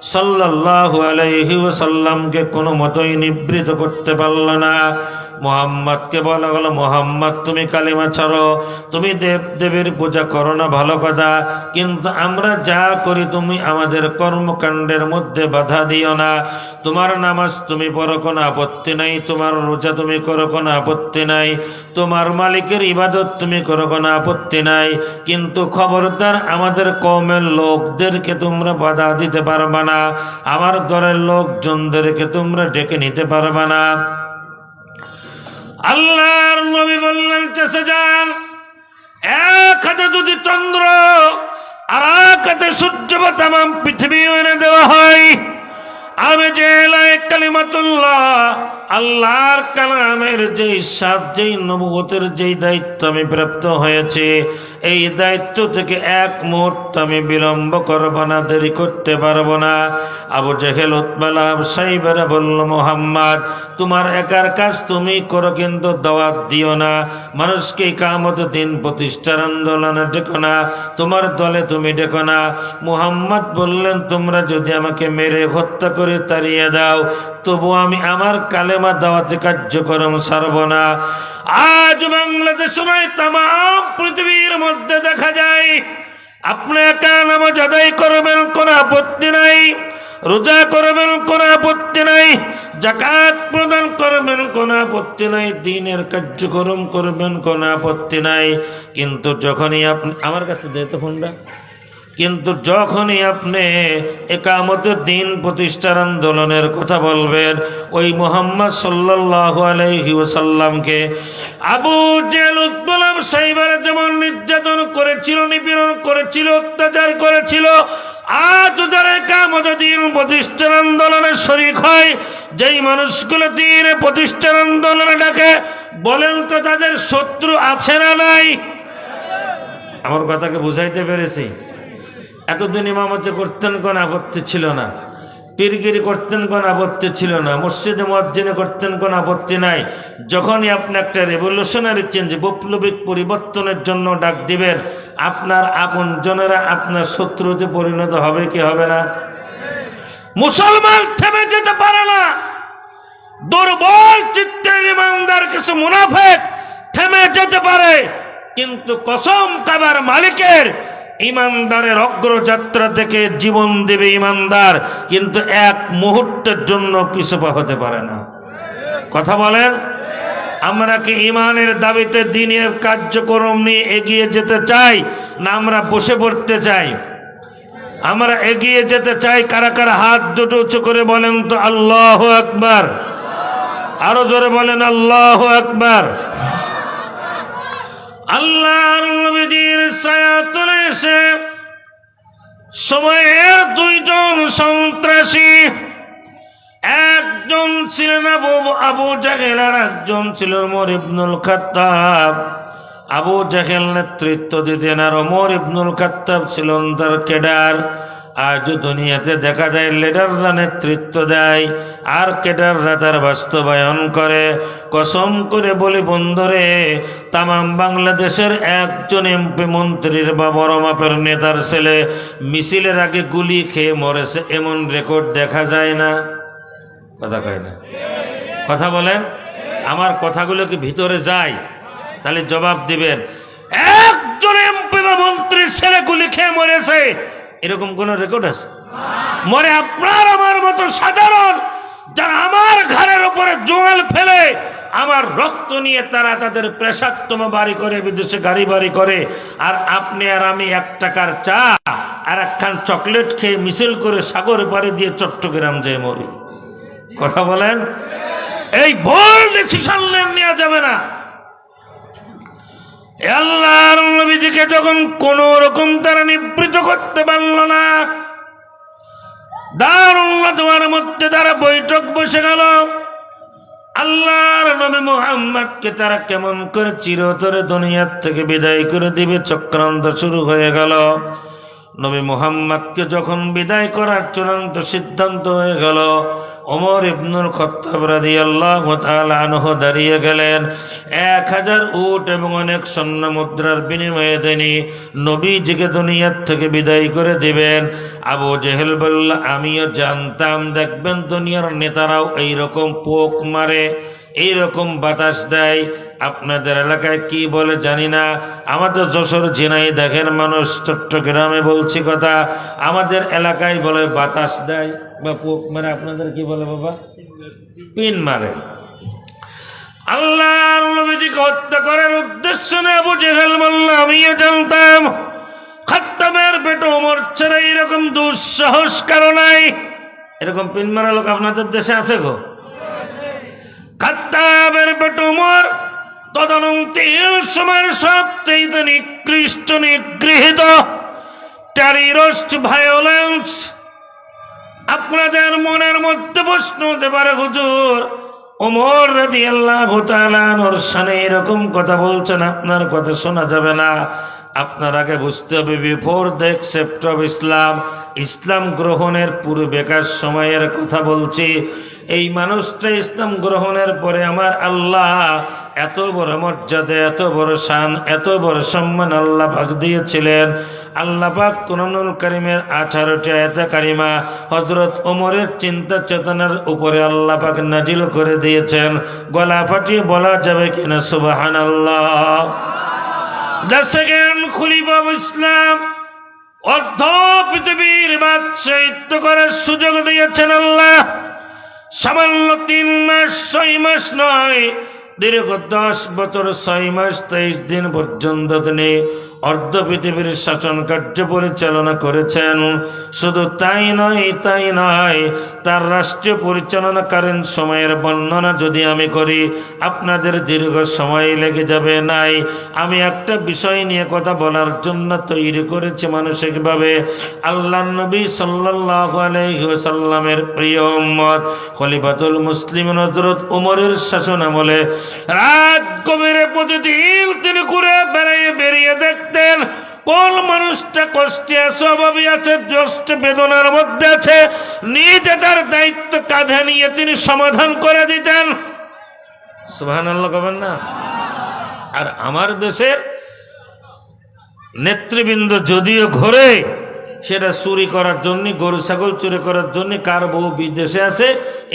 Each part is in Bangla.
সাল্লাল্লাহু আলাইহি ওয়াসাল্লামকে কোনো মতই নিবৃত করতে পারল না। মুহাম্মদকে বলা হলো, মুহাম্মদ তুমি কালিমা ছাড়ো, তুমি দেব দেবীর পূজা করো না, ভালো কথা, কিন্তু আমরা যা করি তুমি আমাদের কর্মকাণ্ডের মধ্যে বাধা দিও না। তোমার নামাজ তুমি পড়ো, কোনো আপত্তি নাই, তোমার রোজা তুমি করো, কোনো আপত্তি নাই, তোমার মালিকের ইবাদত তুমি করো, কোনো আপত্তি নাই, কিন্তু খবরদার আমাদের কওমের লোকদেরকে তোমরা বাধা দিতে পারবা না, আমার দলের লোকজনদেরকে তোমরা ডেকে নিতে পারবা না। আল্লাহর নবী বললেন, চেষে যান, এক হাতে যদি চন্দ্র আর এক হাতে সূর্য বা তামাম পৃথিবী এনে দেওয়া হয়, আমি যে কালিমাতুল্লাহ আল্লাহর কালামের যেই সাথ, যেই নবুয়তের যেই দায়িত্ব আমি প্রাপ্ত হয়েছে, এই দায়িত্ব থেকে এক মুহূর্ত আমি বিলম্ব করব না, দেরি করতে পারবো না। আবু জেহেল, উতবা, লাহাব, সাইবারা বলল, মুহাম্মদ তোমার একার কাজ তুমি করো, কিন্তু দাওয়াত দিও না, মানুষকে কিয়ামত দিন প্রতিষ্ঠার আন্দোলনে ডেকো না, তোমার দলে তুমি ডেকো না। মুহাম্মদ বললেন, তোমরা যদি আমাকে মেরে হত্যা করে তাড়িয়ে দাও, তবু আমি আমার কালেমা দাওয়াতে কার্যক্রম ছাড়ব না। আজ বাংলাদেশ নয়, তামাম পৃথিবীর মধ্যে দেখা যায়, আপনি একা নামাজ আদায় করবেন, কোনো আপত্তি নাই, রোজা করবেন, কোনো আপত্তি নাই, যাকাত প্রদান করবেন, কোনো আপত্তি নাই, দ্বীনের কার্যক্রম করবেন, কোনো আপত্তি নাই, কিন্তু যখনই আপনি আমার কাছে দেয় তো ফোনটা, কিন্তু যখনই আপনি ইকামতের দিন প্রতিষ্ঠার আন্দোলনের কথা বলবেন, ওই মুহাম্মদ সাল্লাল্লাহু আলাইহি ওয়াসাল্লামকে আবু জেহেল, উতবা, লাহাব, সাইবারা যেমন নির্যাতন করেছিল, নিপীড়ন করেছিল, অত্যাচার করেছিল, আজ যারা ইকামতের দিন প্রতিষ্ঠার আন্দোলনে শরীক হয়, যেই মানুষগুলো দিন প্রতিষ্ঠার আন্দোলনে ডাকে, বলেন তো তাদের শত্রু আছে না নাই? আমার কথাকে বুঝাইতে পেরেছি? এতদিন ইমামতি করতেন, কোন আপত্তি ছিল না, পীরগিরি করতেন, কোন আপত্তি ছিল না, মসজিদে মুয়াজ্জিনে করতেন, কোন আপত্তি নাই। যখনই আপনি একটা রেভলিউশনারি চেঞ্জ, বৈপ্লবিক পরিবর্তনের জন্য ডাক দিবেন, আপনার আপন জনেরা আপনার শত্রুতে পরিণত হবে কি হবে না? মুসলমান থেমে যেতে পারে না, দুর্বল চিত্তের ইমানদার কিছু মুনাফিক থেমে যেতে পারে, কিন্তু কসম কাবার মালিকের, ইমানদারের অগ্রযাত্রা থেকে জীবন দেবে ইমানদার, কিন্তু এক মুহূর্তের জন্য পিছপা হতে পারে না। কথা বলেন, আমরা কি ইমানের দাবিতে দ্বীনের কার্যক্রম নিয়ে এগিয়ে যেতে চাই, না আমরা বসে পড়তে চাই? আমরা এগিয়ে যেতে চাই। কারা কারা হাত দুটো উঁচু করে বলেন তো আল্লাহু আকবার, আরো জোরে বলেন আল্লাহু আকবার। আল্লাহর নবীর ছায়াতলে এসে সময়ের দুইজন সন্ত্রাসী, একজন ছিলেন আবু জাহেল আর একজন ছিল ওমর ইবনুল খাত্তাব। আবু জাহেল নেতৃত্ব দিতেন আর ওমর ইবনুল খাত্তাব ছিলেন তার ক্যাডার। আজ দুনিয়াতে দেখা যায় লিডাররা নেতৃত্ব দেয় আর ক্যাডাররা তার বাস্তবায়ন করে। কসম করে বলি বন্ধুরে, তামাম বাংলাদেশের একজন এমপি, মন্ত্রীর বা বড় মাপের নেতার ছেলে মিছিলের আগে গুলি খেয়ে মরেছে, এমন রেকর্ড দেখা যায় না? কথা কয় না? কথা বলেন, আমার কথাগুলো কি ভিতরে যায়? তাহলে জবাব দিবেন। একজন এমপি বা মন্ত্রীর ছেলে গুলি খেয়ে মরেছে, এরকম কোন রেকর্ড আছে? মরে আপনার আমার মতো সাধারণ যারা আমার ঘরের উপরে জোয়াল ফেলে আমার রক্ত নিয়ে তারা তাদের পেশাক্তম বাড়ি করে, বিদেশে গাড়ি বাড়ি করে, আর আপনি আর আমি 1 টাকার চা আর একখান চকলেট খেয়ে মিছিল করে সাগর পাড়ে দিয়ে চট্টগ্রাম যেয়ে মরি। কথা বলেন, এই ভুল ডিসিশন নেওয়া যাবে না। আল্লাহর নবীজিকে যখন কোন রকম তারা নিবৃত করতে পারল না, দারুল নাদওয়ার মধ্যে তারা বৈঠক বসে গেল। আল্লাহর নবী মুহাম্মদকে তারা কেমন করে চিরতরে দুনিয়ার থেকে বিদায় করে দিবে চক্রান্ত শুরু হয়ে গেল। নবী মুহাম্মদকে যখন বিদায় করার চূড়ান্ত সিদ্ধান্ত হয়ে গেল, ওমর ইবনুল খাত্তাব রাদিয়াল্লাহু তাআলা আনহু দাঁড়িয়ে গেলেন। 1000 উট এবং অনেক স্বর্ণ মুদ্রার বিনিময়ে তিনি নবীজিকে দুনিয়ার থেকে বিদায় করে দিবেন। আবু জেহেল বলল, আমিও জানতাম দেখবেন দুনিয়ার নেতারাও এইরকম পোক মারে, এইরকম বাতাস দেয়। আপনাদের এলাকায় কি বলে জানি না, আমাদের যশোর জেনাই দেখেন মানুষ, চট্টগ্রামে বলছি কথা, আমাদের এলাকায় বলে বাতাস দেয় বা পোক মারে। আপনাদের কি বলে বাবা? পিন মারে। আল্লাহর নবীজিকে হত্যা করার উদ্দেশ্য নিয়ে আবু জেহেল বলল, আমিও জানতাম খাত্তাবের পেটে ওমর ছাড়া এরকম দুঃসাহস কারো নাই। এরকম পিন মারা লোক আপনাদের দেশে আছে গো? খাত্তাবের পেটে ওমর তদানীন্তন সময়ের সবচেয়ে নিকৃষ্ট নিগৃহীত টেররিস্ট ভায়োলেন্স। আপনাদের মনের মধ্যে প্রশ্ন হতে পারে, হুজুর ওমর রাদিয়াল্লাহু তাআলা আনহুর শানে এরকম কথা বলছেন, আপনার কথা শোনা যাবে না। আপনার আগে বুঝতে হবে, before the accept of Islam, ইসলাম গ্রহণের পূর্বেকার সময়ের কথা বলছি। এই মানুষটা ইসলাম গ্রহণের পরে আমার আল্লাহ এত বড় মর্যাদা, এত বড় শান, এত বড় সম্মান আল্লাহ পাক দিয়েছিলেন। আল্লাহ পাক কুরআনুল কারীমের 18টি আয়াতে কারিমা হযরত ওমরের চিন্তা চেতনার উপরে আল্লাহ পাক নাজিল করে দিয়েছেন। গলা ফাটিয়ে বলা যাবে কিনা সুবহানাল্লাহ? The second Khalifa of Islam, অর্ধ পৃথিবীর বাদশাহিত্ব করার সুযোগ দিয়েছেন আল্লাহ। সামান্য 3 মাস 6 মাস নয়, দীর্ঘ 10 বছর 6 মাস 23 দিন পর্যন্ত তিনি অর্ধ পৃথিবীর শাসন কার্য পরিচালনা করেছেন। শুধু তাই নয়, তার রাষ্ট্রীয় পরিচালনাকালীন সময়ের বর্ণনা যদি আমি করি আপনাদের দীর্ঘ সময় লেগে যাবে। নাই, আমি একটা বিষয় নিয়ে কথা বলার জন্য তৈরি করেছি মানসিকভাবে। আল্লাহর নবী সাল্লাল্লাহু আলাইহি ওয়াসাল্লামের প্রিয় উম্মত খলিফাতুল মুসলিমিন হযরত ওমরের শাসন আমলে রাত গভীরে প্রতিদিন তিনি ঘুরে বেরিয়ে দেখতেন কোন মানুষটা কষ্টে আছে, অভাবী আছে, কষ্ট বেদনার মধ্যে আছে, নিজে তার দায়িত্ব কাঁধে নিয়ে তিনি সমাধান করে দিতেন। সুবহানাল্লাহ কবেন না? আর আমার দেশের নেতৃবৃন্দ যদিও ঘোরে, সেটা চুরি করার জন্য, গরু ছাগল চুরি করার জন্য, কার বউ বিদেশে আছে,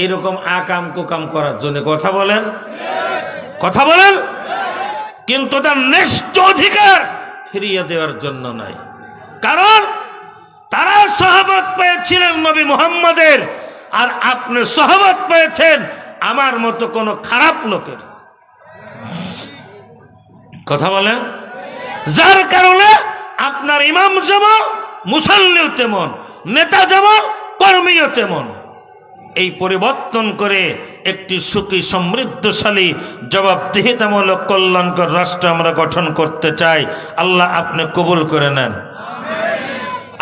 এরকম আকাম কুকাম করার জন্য। কথা বলেন, কিন্তু তার ন্যস্ত অধিকার ফিরিয়ে দেওয়ার জন্য নাই। কারণ তারা সহবত পেয়েছিলেন নবী মুহাম্মদের, আর আপনি সহবত পেয়েছেন আমার মতো কোন খারাপ লোকের। কথা বলেন, যার কারণে আপনার ইমাম যেমন, মুসল্লিও তেমন, নেতা যেমন, কর্মীও তেমন। এই পরিবর্তন করে একটি সুখী, সমৃদ্ধশালী, জবাবদিহিতামূলক, কল্যাণকর রাষ্ট্র আমরা গঠন করতে চাই। আল্লাহ আপনি কবুল করে নেন।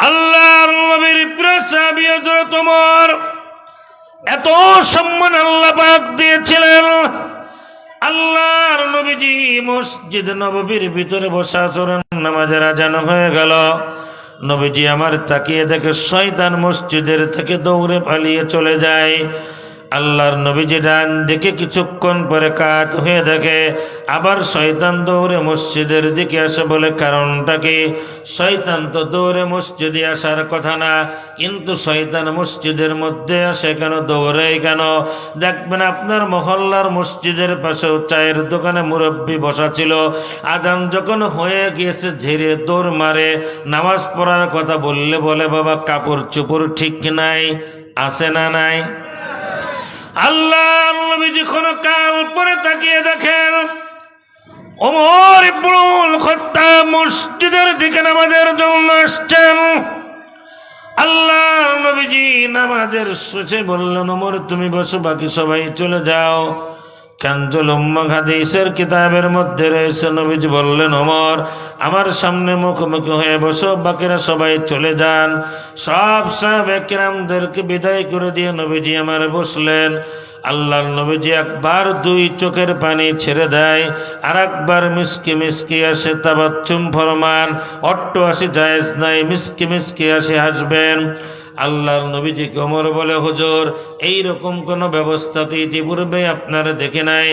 আল্লাহর নবীর প্রিয় সাহাবী হযরত ওমর, এত সম্মান আল্লাহ পাক দিয়েছিলেন। আল্লাহর নবীজি মসজিদ নববীর ভিতরে বসে আছেন, নামাজের আযান হয়ে গেল। নবীজি আমার তাকিয়ে দেখে শয়তান মসজিদের থেকে দৌড়ে পালিয়ে চলে যায়। আল্লাহর নবীজি ডান দিকে কিছুক্ষণ পরে কাত হয়ে দেখে আবার শয়তান দৌড়ে মসজিদের দিকে আসে। বলে কারণটা কি? শয়তান তো দৌড়ে মসজিদে আসার কথা না, কিন্তু শয়তান মসজিদের মধ্যে আসে কেন, দৌড়ে কেন? দেখবেন আপনার মহল্লার মসজিদের পাশেও চায়ের দোকানে মুরব্বী বসা ছিল, আজান যখন হয়ে গিয়েছে ঝেড়ে দৌড় মারে। নামাজ পড়ার কথা বললে বলে বাবা কাপড় চোপড় ঠিক নাই, আছে না নাই? আল্লাহর নবীজি ক্ষণকাল পরে তাকিয়ে দেখেন ওমর ইবনুল খাত্তাব মসজিদের দিকে নামাজের জন্য আসছেন। আল্লাহর নবীজি নামাজের শেষে বললেন, ওমর তুমি বসো, বাকি সবাই চলে যাও। কানজুল উম্মাহ হাদিসের কিতাবের মধ্যে রয়েছে, নবীজি বললেন, ওমর আমার সামনে মুখোমুখি হয়ে বসো, বাকিরা সবাই চলে যান। সব সাহাবে কিরামদেরকে বিদায় করে দিয়ে নবীজি আমার বসলেন। আল্লাহর নবীজি একবার 2 চোখের পানি ছেড়ে দেয়, আর একবার মিসকি মিসকি আসে তাবাচ্চুম ফরমান। অট্ট আসে জায়েজ নাই, মিসকি মিসকি আসে হাসবেন। আল্লাহর নবীজিকে ওমর বলে, হুজুর এইরকম কোনো ব্যবস্থা তো ইতিপূর্বে আপনারা দেখে নাই,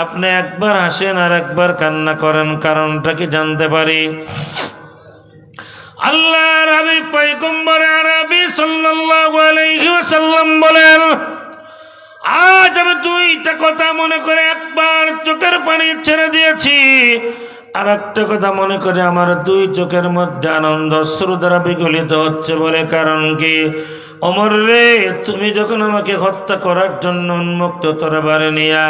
আপনি একবার হাসেন আর একবার কান্না করেন, কারণটা কি জানতে পারি? আল্লাহর হাবিব পয়গম্বর আরবি সাল্লাল্লাহু আলাইহি ওয়াসাল্লাম বলেন, আজ আমি দুইটা কথা মনে করে একবার চোখের পানি ছেড়ে দিয়েছি, আর একটা কথা মনে করে আমার দুই চোখের মধ্যে আনন্দ অশ্রু দ্বারা বিগলিত হচ্ছে। বলে, কারণ কি? ওমর রে, তুমি যখন আমাকে হত্যা করার জন্য উন্মুক্ত তরবারি নিয়া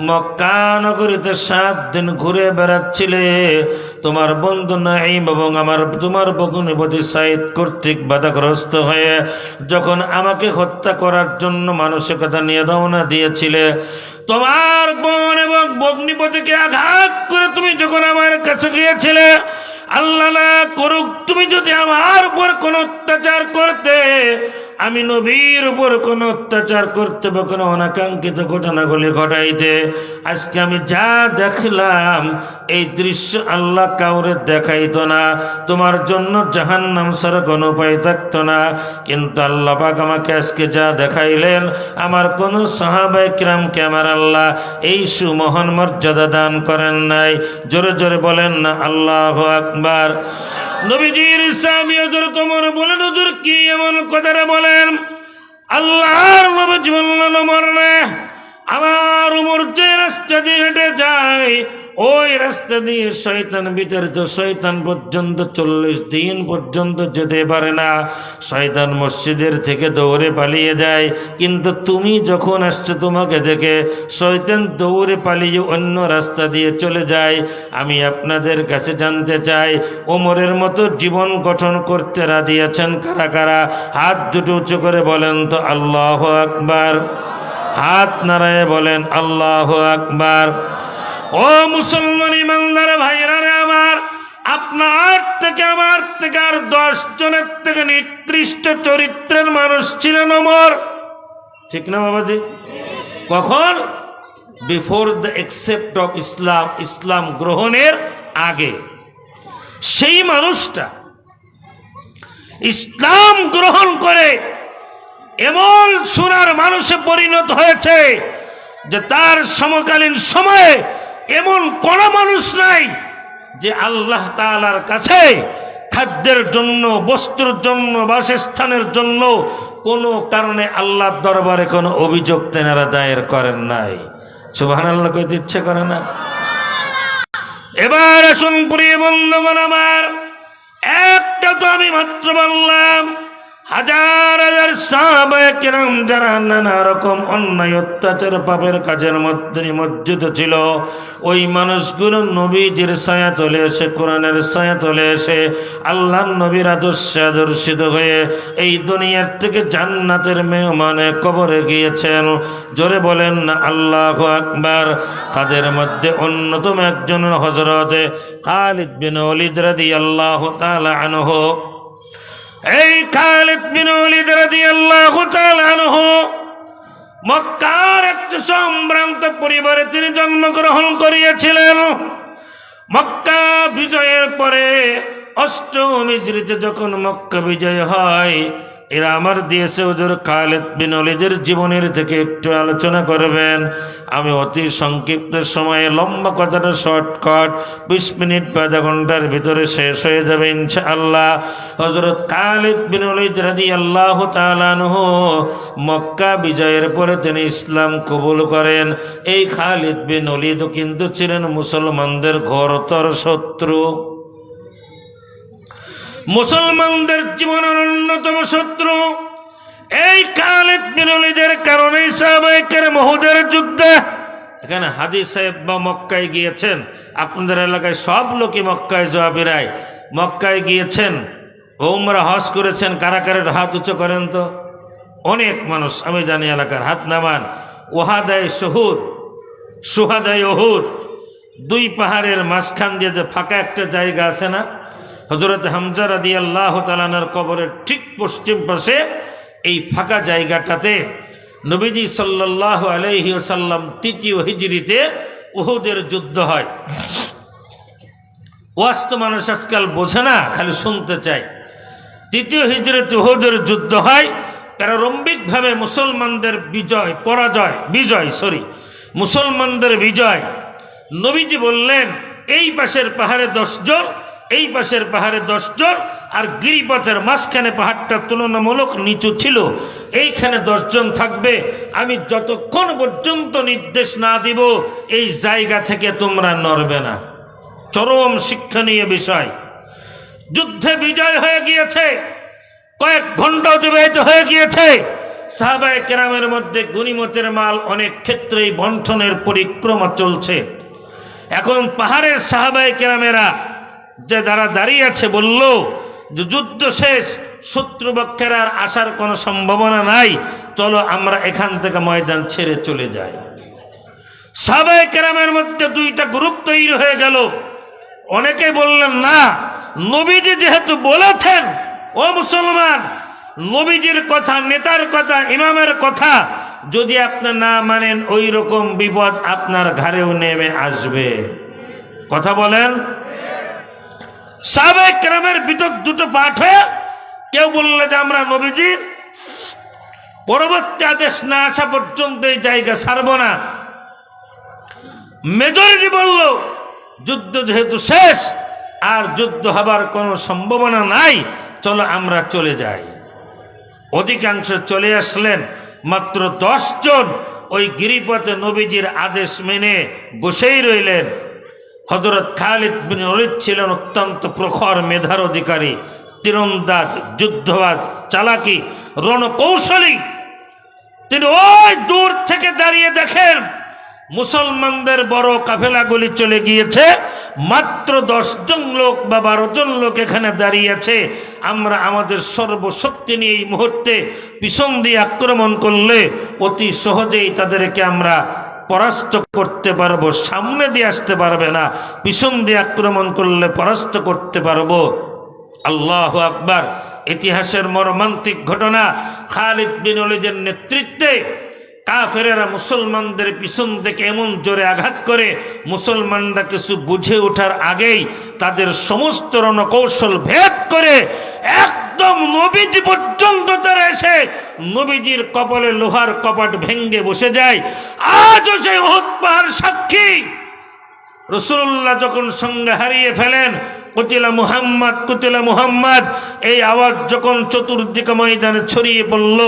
মক্কা নগরীতে 7 দিন ঘুরে বেড়াচ্ছিলে, তোমার বন্ধু নাঈম এবং তোমার ভগ্নিপতি সাইদ কর্তৃক বাধাগ্রস্ত হয়ে যখন আমাকে হত্যা করার জন্য মানসিকতা নিয়ে রওনা দিয়েছিলে, তোমার বোন এবং ভগ্নিপতিকে আঘাত করে তুমি যখন আমার কাছে গিয়েছিলে, আল্লাহ না করুক তুমি যদি আমার উপর কোন অত্যাচার করতে, আমি নবীর উপর কোন অত্যাচার করতে বা কোনো অনাকাঙ্ক্ষিত ঘটনাগুলি ঘটাইতে, আজকে আমি যা দেখলাম এই দৃশ্য আল্লাহ কাউরে দেখাইতো না, তোমার জন্য জাহান্নাম ছাড়া কোনো উপায় থাকতো না। কিন্তু আল্লাহ পাক আমাকে আজকে যা দেখাইলেন, আমার কোন সাহাবায়ে কিরামকে আমার আল্লাহ এই সুমহান মর্যাদা দান করেন নাই। জোরে জোরে বলেন না আল্লাহু আকবার। নবীজির সাহাবী হযরত ওমর বলেন, হুজুর কি এমন কথাটা বলেন? আল্লাহর নবী বললেন, ওমর রে, আমার ওমর যে রাস্তা দিয়ে হেঁটে যায়, ওই রাস্তা দিয়ে শয়তান বিতাড়িত শয়তান পর্যন্ত 40 দিন পর্যন্ত যেতে পারে না। শয়তান মসজিদের থেকে দৌড়ে পালিয়ে যায়, কিন্তু তুমি যখন আসছো তোমাকে দেখে শয়তান দৌড়ে পালিয়ে অন্য রাস্তা দিয়ে চলে যায়। আমি আপনাদের কাছে জানতে চাই, ওমরের মতো জীবন গঠন করতে রাজি আছেন কারা কারা? হাত দুটো উঁচু করে বলেন তো আল্লাহু আকবার। হাত নাড়ায় বলেন আল্লাহু আকবার। ও মুসলমান ইমানদার ভাইরা রে আমার, আপনার থেকে আমার থেকে আর 10 জনের থেকে নিকৃষ্ট চরিত্রের মানুষ ছিলেন ওমর, ঠিক না বাবাজি? কখন? Before the accept of Islam, ইসলাম গ্রহণের আগে। সেই মানুষটা ইসলাম গ্রহণ করে এমন সোনার মানুষে পরিণত হয়েছে যে তার সমকালীন সময়ে এমন কোন মানুষ নাই যে আল্লাহ তাআলার কাছে খাদ্যের জন্য, বস্ত্রের জন্য, বাসস্থানের জন্য কোনো কারণে আল্লাহর দরবারে কোনো অভিযোগ তেনারা দায়ের করেন নাই। সুবহানাল্লাহ কইতে ইচ্ছে করে না? এবার আসুন প্রিয় বন্ধুগণ আমার, একটা তো আমি মাত্র বললাম, হাজার হাজার সাহাবায়ে কেরাম যারা নানা রকম অন্যায় অত্যাচার পাপের কাজের মধ্যে নিমজ্জিত ছিল, ওই মানুষগুলো নবীজির ছায়া তলে এসে, কোরআনের ছায়া তলে এসে আল্লাহর নবীর আদর্শে আদর্শিত হয়ে এই দুনিয়ার থেকে জান্নাতের মেহমানে কবরে গিয়েছেন। জোরে বলেন না আল্লাহু আকবার। তাদের মধ্যে অন্যতম একজন হযরত খালিদ বিন ওয়ালিদ রাদিয়াল্লাহু তাআলা আনহু। এই খালিদ বিন ওয়ালিদ রাদিয়াল্লাহু তাআলা আনহু মক্কার একটি সম্ভ্রান্ত পরিবারে তিনি জন্মগ্রহণ করিয়েছিলেন। মক্কা বিজয়ের পরে 8ম হিজরিতে যখন মক্কা বিজয় হয়, এরা আমার দিয়েছে হুজুর খালিদ বিন ওয়ালিদের জীবনের থেকে একটু আলোচনা করবেন। আমি অতি সংক্ষিপ্ত সময়ে, লম্বা কথাটা শর্টকাট 20 মিনিট বা আধা ঘন্টার ভিতরে শেষ হয়ে যাবে ইনশাআল্লাহ। হযরত খালিদ বিন ওয়ালিদ রাদিয়াল্লাহু তাআলা আনহু মক্কা বিজয়ের পরে তিনি ইসলাম কবুল করেন। এই খালিদ বিন ওয়ালিদ কিন্তু ছিলেন মুসলমানদের ঘোরতর শত্রু, মুসলমানদের জীবনের অন্যতম শত্রু। এই খালিদ বিন ওয়ালিদের কারণেই সাহাবায়ে কেরাম উহুদের যুদ্ধে, এখানে হাজী সাহেব বা মক্কায় গিয়েছেন, আপনাদের এলাকায় সব লোকই মক্কায় যাওয়া বেড়ায়, মক্কায় গিয়েছেন, উমরা হজ করেছেন, কারা কারা হাত উঁচু করেন তো? অনেক মানুষ আমি জানি এলাকার, হাত নামান। ওয়াহাদায়ে শুহুদ, শুহাদায়ে উহুদ, 2 পাহাড়ের মাঝখান দিয়ে যে ফাঁকা একটা জায়গা আছে না, হযরত হামজা রাদিয়াল্লাহু তাআলা আনহুর কবরের ঠিক পশ্চিম পাশে এই ফাঁকা জায়গাটাতে নবীজি সাল্লাল্লাহু আলাইহি ওয়াসাল্লাম 3য় হিজরিতে উহুদের যুদ্ধ হয়। ওয়াজ তো মানুষ আজকাল বোঝে না, খালি শুনতে চায়। তৃতীয় হিজরতে উহুদের যুদ্ধ হয়। প্রারম্ভিকভাবে মুসলমানদের মুসলমানদের বিজয়। নবীজি বললেন এই পাশের পাহাড়ে 10 জন, এই পাশের পাহাড়ে 10 জন, আর গিরিপথের মাঝখানে পাহাড়টা তুলনামূলক নিচু ছিল, এইখানে 10 জন থাকবে। আমি যতক্ষণ পর্যন্ত নির্দেশ না দিব এই জায়গা থেকে তোমরা নড়বে না। চরম শিক্ষণীয় বিষয়। যুদ্ধে বিজয় হয়ে গিয়েছে, কয়েক ঘন্টা অতিবাহিত হয়ে গিয়েছে। সাহাবায়ে কেরামের মধ্যে গনিমতের মাল অনেক ক্ষেত্রেই বন্টনের পরিক্রমা চলছে। এখন পাহাড়ের সাহাবায়ে কেরামেরা যে যারা দাঁড়িয়ে আছে বলল যে যুদ্ধ শেষ, শত্রুপক্ষের আর আসার কোনো সম্ভাবনা নাই, চলো আমরা এখান থেকে ময়দান ছেড়ে চলে যাই। সাহাবায়ে কেরামের মধ্যে 2টা গ্রুপ তৈরি হয়ে গেল। অনেকে বললেন না, নবীজি যেহেতু বলেছেন, ও মুসলমান, নবীজির কথা, নেতার কথা, ইমামের কথা যদি আপনি না মানেন ওই রকম বিপদ আপনার ঘাড়েও নেমে আসবে। কথা বলেন। সাহাবায়ে কেরামের ভিতর 2টো পাঠ হয়ে কেউ বললে যে আমরা নবীজির পরবর্তী আদেশ না আসা পর্যন্ত এই জায়গা ছাড়ব না। মেজরিটি বলল যুদ্ধ যেহেতু শেষ আর যুদ্ধ হবার কোনো সম্ভাবনা নাই, চলো আমরা চলে যাই। অধিকাংশ চলে আসলেন। মাত্র 10 জন ওই গিরিপথে নবীজির আদেশ মেনে বসেই রইলেন। হযরত খালিদ বিন ওলীদ ছিলেন অত্যন্ত প্রখর মেধার অধিকারী, তীরন্দাজ, যুদ্ধবাজ, চালাকি, রণকৌশলী। তিনি ওই দূর থেকে দাঁড়িয়ে দেখেন মুসলমানদের বড় কাফেলাগুলি চলে গিয়েছে, মাত্র 10 জন লোক বা 12 জন লোক এখানে দাঁড়িয়ে আছে। আমরা আমাদের সর্বশক্তি নিয়ে এই মুহূর্তে পিছন দিয়ে আক্রমণ করলে অতি সহজেই তাদেরকে আমরা পরাস্ত করতে পারবো। সামনে দিয়ে আসতে পারবে না, পিছন দিয়ে আক্রমণ করলে পরাস্ত করতে পারবো। আল্লাহু আকবার। ইতিহাসের মর্মান্তিক ঘটনা। খালিদ বিন ওলীদের নেতৃত্বে কাফেরেরা মুসলমানদের পিছন থেকে এমন জোরে আঘাত করে, মুসলমানরা কিছু বুঝে ওঠার আগেই তাদের সমস্ত রণকৌশল ভেদ করে একদম নবীজি পর্যন্ত তারা এসে নবীজির কপালে লোহার কপাট ভেঙ্গে বসে যায়। আজও সেই উহুদ পাহাড় সাক্ষী। রাসূলুল্লাহ যখন সঙ্গে হারিয়ে ফেলেন, কুতিলা মুহাম্মদ, কুতিলা মুহাম্মদ, এই আওয়াজ যখন চতুর্দিকে ময়দানে ছড়িয়ে পড়ল,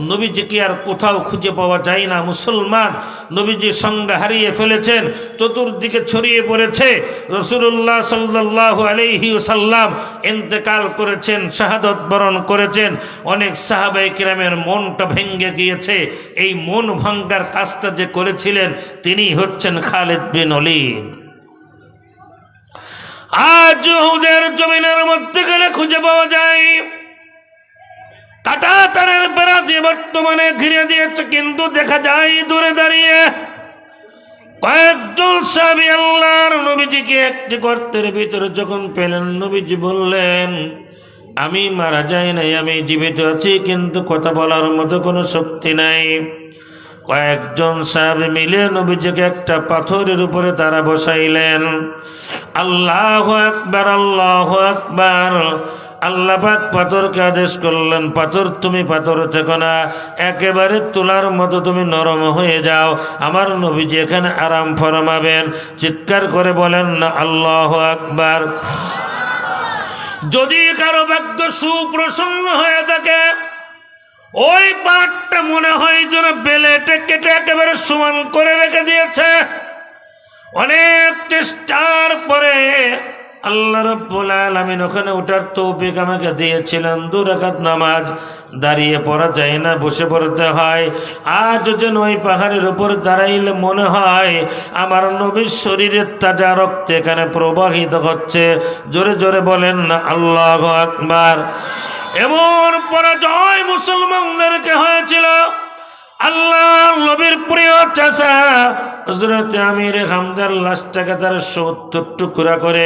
নবীজিকে আর কোথাও খুঁজে পাওয়া যায় না। মুসলমান নবীজির সঙ্গে হারিয়ে ফেলেছেন, চতুর্দিকে ছড়িয়ে পড়েছে। রাসূলুল্লাহ সাল্লাল্লাহু আলাইহি ওয়াসাল্লাম ইন্তেকাল করেছেন, শাহাদাত বরণ করেছেন। অনেক সাহাবায়ে কিরামের মনটা ভেঙে গিয়েছে। এই মন ভাঙ্গার কাজটা যে করেছিলেন তিনি হচ্ছেন খালিদ বিন ওলীদ। আজ উহুদের জমিনের মধ্যে গেলে খুঁজে পাওয়া যায়। কাটা তারের বেড়া দিয়ে বর্তমানে ঘিরে দিয়েছে, কিন্তু দেখা যায় দূরে দাঁড়িয়ে কয়েকজন সাহাবী আল্লাহর নবীজিকে একটি গর্তের ভিতরে যখন পেলেন, নবীজি বললেন, আমি মারা যাই নাই, আমি জীবিত আছি, কিন্তু কথা বলার মতো কোনো শক্তি নাই। কয়েকজন সাহাবী মিলে নবীজিকে একটা পাথরের উপরে তারা বসাইলেন। আল্লাহু আকবার, আল্লাহু আকবার। আল্লাহ পাক পাথরকে আদেশ করলেন, পাথর তুমি পাথর থেকো না, একেবারে তুলার মতো তুমি নরম হয়ে যাও। আমার নবীজি এখানে আরাম ফরমাবেন। চিৎকার করে বলেন না আল্লাহু আকবার। যদি কারো ভাগ্য সুপ্রসন্ন হয়ে থাকে, ওই পাটটা মনে হয় যেন বেলেটে কেটে একেবারে সমান করে রেখে দিয়েছে। অনেক চেষ্টার পরে আল্লাহ রাব্বুল আলামিন ওখানে ওঠার তৌফিক আমাকে দিয়েছিলেন। 2 রাকাত নামাজ দাঁড়িয়ে পড়া যায় না, বসে পড়তে হয়। আজ যেন ওই পাহাড়ের উপর দাঁড়াইলে মনে হয় আমার নবীর শরীরের তাজা রক্ত এখানে প্রবাহিত হচ্ছে। জোরে জোরে বলেন না আল্লাহু আকবার। এমন পরাজয় মুসলমানদেরকে হয়েছিল। আল্লাহ নবীর প্রিয় চাচা হযরত আমির হামজার লাশটাকে তারা 70 টুকরা করে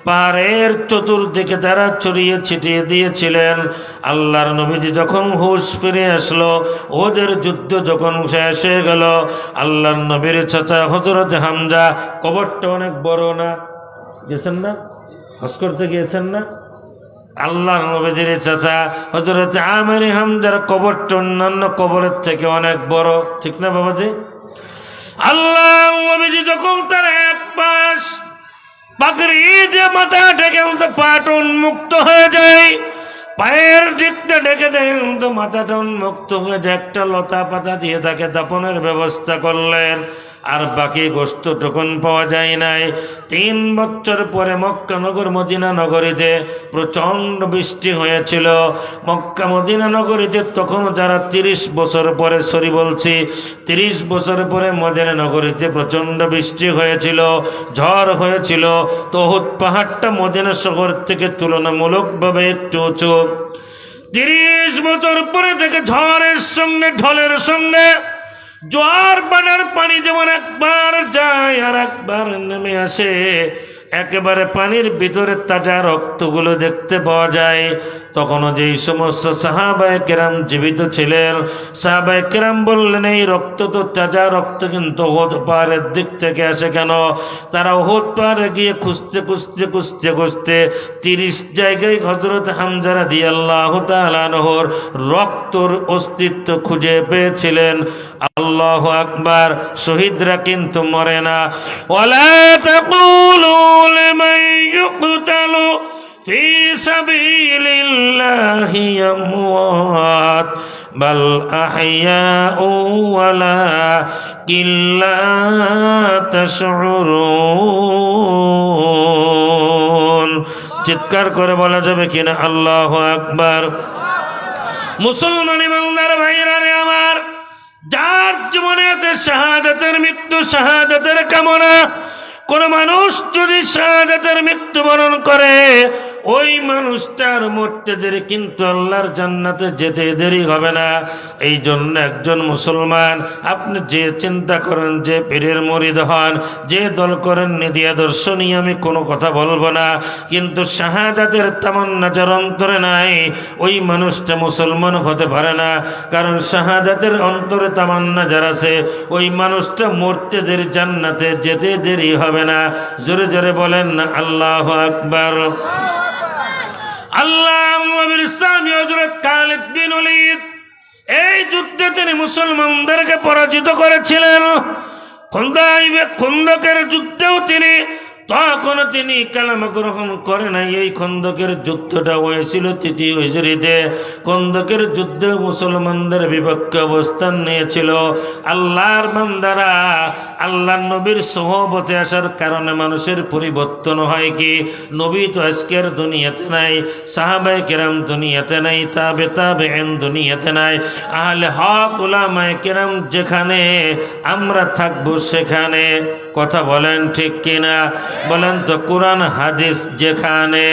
পাহাড়ের চতুর্দিকে তারা ছড়িয়ে ছিটিয়ে দিয়েছিলেন। আল্লাহর নবীজি যখন হুঁশ ফিরে আসলো, ওদের যুদ্ধ যখন শেষ হয়ে গেল, আল্লাহর নবীর চাচা হযরত হামজা, কবরটা অনেক বড় না, গেছেন না? হজ করতে গিয়েছেন না? আল্লাহর নবীজির চাচা হযরত আমির হামজার কবরটা অন্যান্য কবরের থেকে অনেক বড়, ঠিক না বাবাজি? আল্লাহর নবীজি যখন তার এক পাশ পাগড়ি দিয়ে মাথা ঢেকে পাটা উন্মুক্ত হয়ে যায়, পায়ের দিকটা ঢেকে দেন তো মাথাটা উন্মুক্ত হয়ে যায়, একটা লতা পাতা দিয়ে তাকে দাফনের ব্যবস্থা করলেন। আর বাকি গোশতটুকুন পাওয়া যায় নাই। 3 বছর পরে মক্কা নগর মদিনা নগরীতে প্রচন্ড বৃষ্টি হয়েছিল। মক্কা মদিনা নগরীতে তখন যারা 30 বছর পরে 30 বছর পরে মদিনা নগরীতে প্রচন্ড বৃষ্টি হয়েছিল, ঝড় হয়েছিল। তো উহুদ পাহাড়টা মদিনা শহর থেকে তুলনামূলকভাবে একটু উঁচু। 30 বছর পরে থেকে ঝড়ের সঙ্গে ঢলের সঙ্গে জোয়ার বানার পানি যেমন একবার যায় আর একবার নেমে আসে, একেবারে পানির ভিতরে তাজা রক্তগুলো দেখতে পাওয়া যায়। তখনও যেই সমস্ত সাহাবায়ে কেরাম জীবিত ছিলেন, সাহাবায়ে কেরাম বললেন এই রক্ত তো তাজা রক্ত, কিন্তু উহুদ পাহাড়ের দিক থেকে আসে কেন? তারা উহুদ পাহাড়ে গিয়ে খুঁজতে 30 জায়গায় হযরত হামজা রাদিয়াল্লাহু তাআলা আনহুর রক্তর অস্তিত্ব খুঁজে পেয়েছিলেন। আল্লাহু আকবার! শহীদরা কিন্তু মরে না। ওয়ালা তাকুলু লিমান ইউকতালু ফি সাবিলিল্লাহি আমওয়াত বাল আহইয়াউ ওয়ালাকিন লা তাশউরুন। চিৎকার করে বলা যাবে কিনা আল্লাহু আকবার! মুসলমান ইমানদার ভাইরা রে আমার, যার জীবনে আছে শাহাদাতের মৃত্যু, শাহাদাতের কামনা, কোন মানুষ যদি শাহাদাতের মৃত্যুবরণ করে, ওই মানুষটার মরতে দেরি কিন্তু আল্লাহর জান্নাতে যেতে দেরি হবে না। এই জন্য একজন মুসলমান, আপনি যে চিন্তা করেন, যে পীরের মুরিদ হন, যে দল করেন, নীতি আদর্শ নিয়ে আমি কোনো কথা বলবো না, কিন্তু শাহাদাতের তামান্না যার অন্তরে নাই, ওই মানুষটা মুসলমান হতে পারে না। কারণ শাহাদাতের অন্তরে তামান্না যার আছে, ওই মানুষটা মরতে দেরি, জান্নাতে যেতে দেরি হবে না। জোরে জোরে বলেন না আল্লাহু আকবার! আল্লাহর নবীর সাহাবী হযরত খালিদ বিন ওলীদ এই যুদ্ধে তিনি মুসলমানদেরকে পরাজিত করেছিলেন। খন্দকের যুদ্ধেও তখন তিনি কালেমা গ্রহণ করে নাই। এই খন্দকের যুদ্ধটা হয়েছিল 3য় হিজরিতে। খন্দকের যুদ্ধে মুসলমানদের বিপক্ষে অবস্থান নিয়েছিল। আল্লাহর বান্দারা, আল্লাহর নবীর সোহবতে আসার কারণে মানুষের পরিবর্তন হয় কি? নবী তো আজকের দুনিয়াতে নাই, সাহাবায়ে কেরাম দুনিয়াতে নাই, তাবেঈন দুনিয়াতে নাই, আহলে হক উলামায়ে কেরাম যেখানে, আমরা থাকবো সেখানে। কথা বলেন ঠিক কিনা? বলেন তো কোরআন হাদিস যেখানে,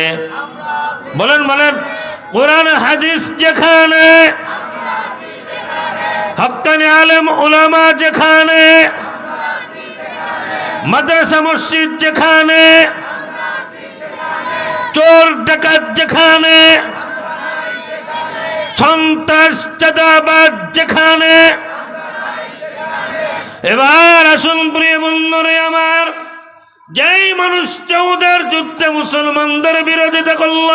বলেন কোরআন হাদিস যেখানে, হক্কানি আলেম উলামা যেখানে, মাদ্রাসা মসজিদ যেখানে, চোর ডাকাত যেখানে, সন্ত্রাস চাঁদাবাজ যেখানে। এবার আসুন প্রিয় বন্ধুরে আমার, যেই মানুষটা ওদের যুদ্ধে মুসলমানদের বিরোধিতা করল,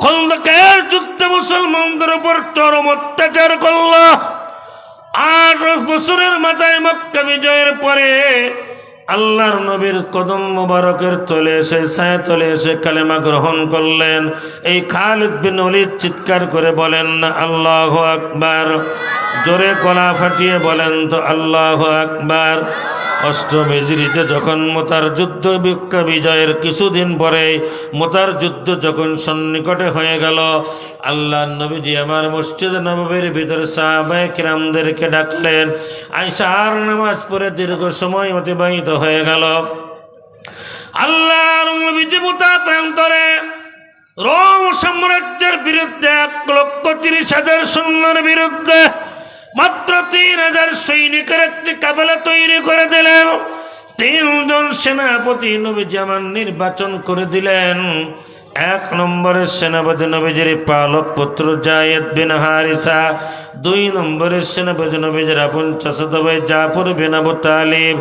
খন্দকের যুদ্ধে মুসলমানদের উপর চরম অত্যাচার করল, 8 বছরের মাথায় মক্কা বিজয়ের পরে আল্লাহর নবীর কদম মোবারকের তলে এসে, ছায়া তলে এসে কালেমা গ্রহণ করলেন। এই খালিদ বিন ওলীদ চিৎকার করে বলেন না আল্লাহু আকবার! জোরে গলা ফাটিয়ে বলেন তো আল্লাহু আকবার! 8ম হিজরিতে যখন মুতার যুদ্ধ, মক্কা বিজয়ের কিছুদিন পরে মুতার যুদ্ধ যখন সন্নিকটে হয়ে গেল, আল্লাহর নবীজি আমার মসজিদে নববীর ভিতরে সাহাবায়ে কিরামদেরকে ডাকলেন। আয়েশার নামাজ পড়ে দীর্ঘ সময় অতিবাহিত হয়ে গেল। আল্লাহর নবীজি মুতা প্রান্তরে রোম সাম্রাজ্যের বিরুদ্ধে 1,30,000 সৈন্যের বিরুদ্ধে মাত্র 3,000 সৈনিকের একটি কাফেলা তৈরি করে দিলেন। 3 জন সেনাপতি নবীজি আমার নির্বাচন করে দিলেন। এক নম্বরের সেনাপতি নবীজির পালক পুত্র যায়েদ বিন হারিসা, 2 নম্বরের সেনাপতি নবীজির আপন চাচাতো ভাই জাফর বিন আবু তালিব,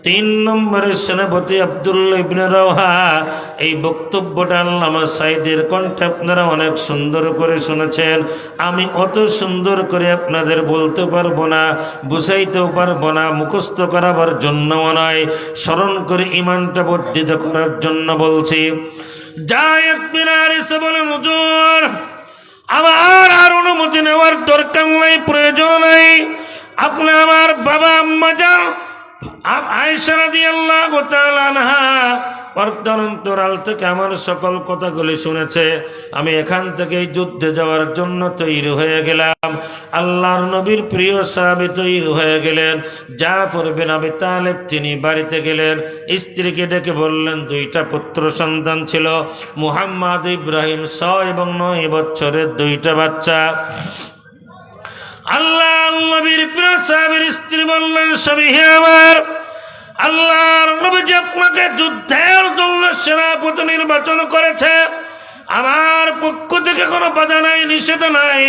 3 নম্বরের সেনাপতি আব্দুল্লাহ ইবনে রাওহা। এই বক্তব্যটা আল্লামা সাঈদীর কণ্ঠে আপনারা অনেক সুন্দর করে শুনেছেন। আমি অত সুন্দর করে আপনাদের বলতে পারবো না, বুঝাইতেও পারবো না, মুখস্থ করাবার জন্য নয়, স্মরণ করে ইমানটা বর্ধিত করার জন্য বলছি। যায়েদ বিন হারিসা বলেন, হুজুর আমার আর অনুমতি নেওয়ার দরকার নাই, প্রয়োজন নাই। আপনি আমার বাবা আম্মা যান আয়েশা রাদিয়াল্লাহু তাআলা আনহা পর্দার অন্তরাল থেকে আমার সকল কথাগুলি শুনেছে। আমি এখান থেকে যুদ্ধে যাওয়ার জন্য তৈরি হয়ে গেলাম। আল্লাহর নবীর প্রিয় সাহাবী তৈরি হয়ে গেলেন। জাফর বিন আবি তালেব তিনি বাড়িতে গেলেন, স্ত্রীকে ডেকে বললেন, 2টা পুত্র সন্তান ছিল, মুহাম্মদ ইব্রাহিম 6 এবং 9 বছরের 2টা বাচ্চা। আল্লাহ নবীর প্রিয় সাহাবীর স্ত্রী বললেন, স্বামী হে আমার, আল্লাহর নবী যে আপনাকে যুদ্ধের জন্য সেনাপতি নির্বাচন করেছে, আমার পক্ষ থেকে কোনো বাধা নাই, নিষেধ নাই,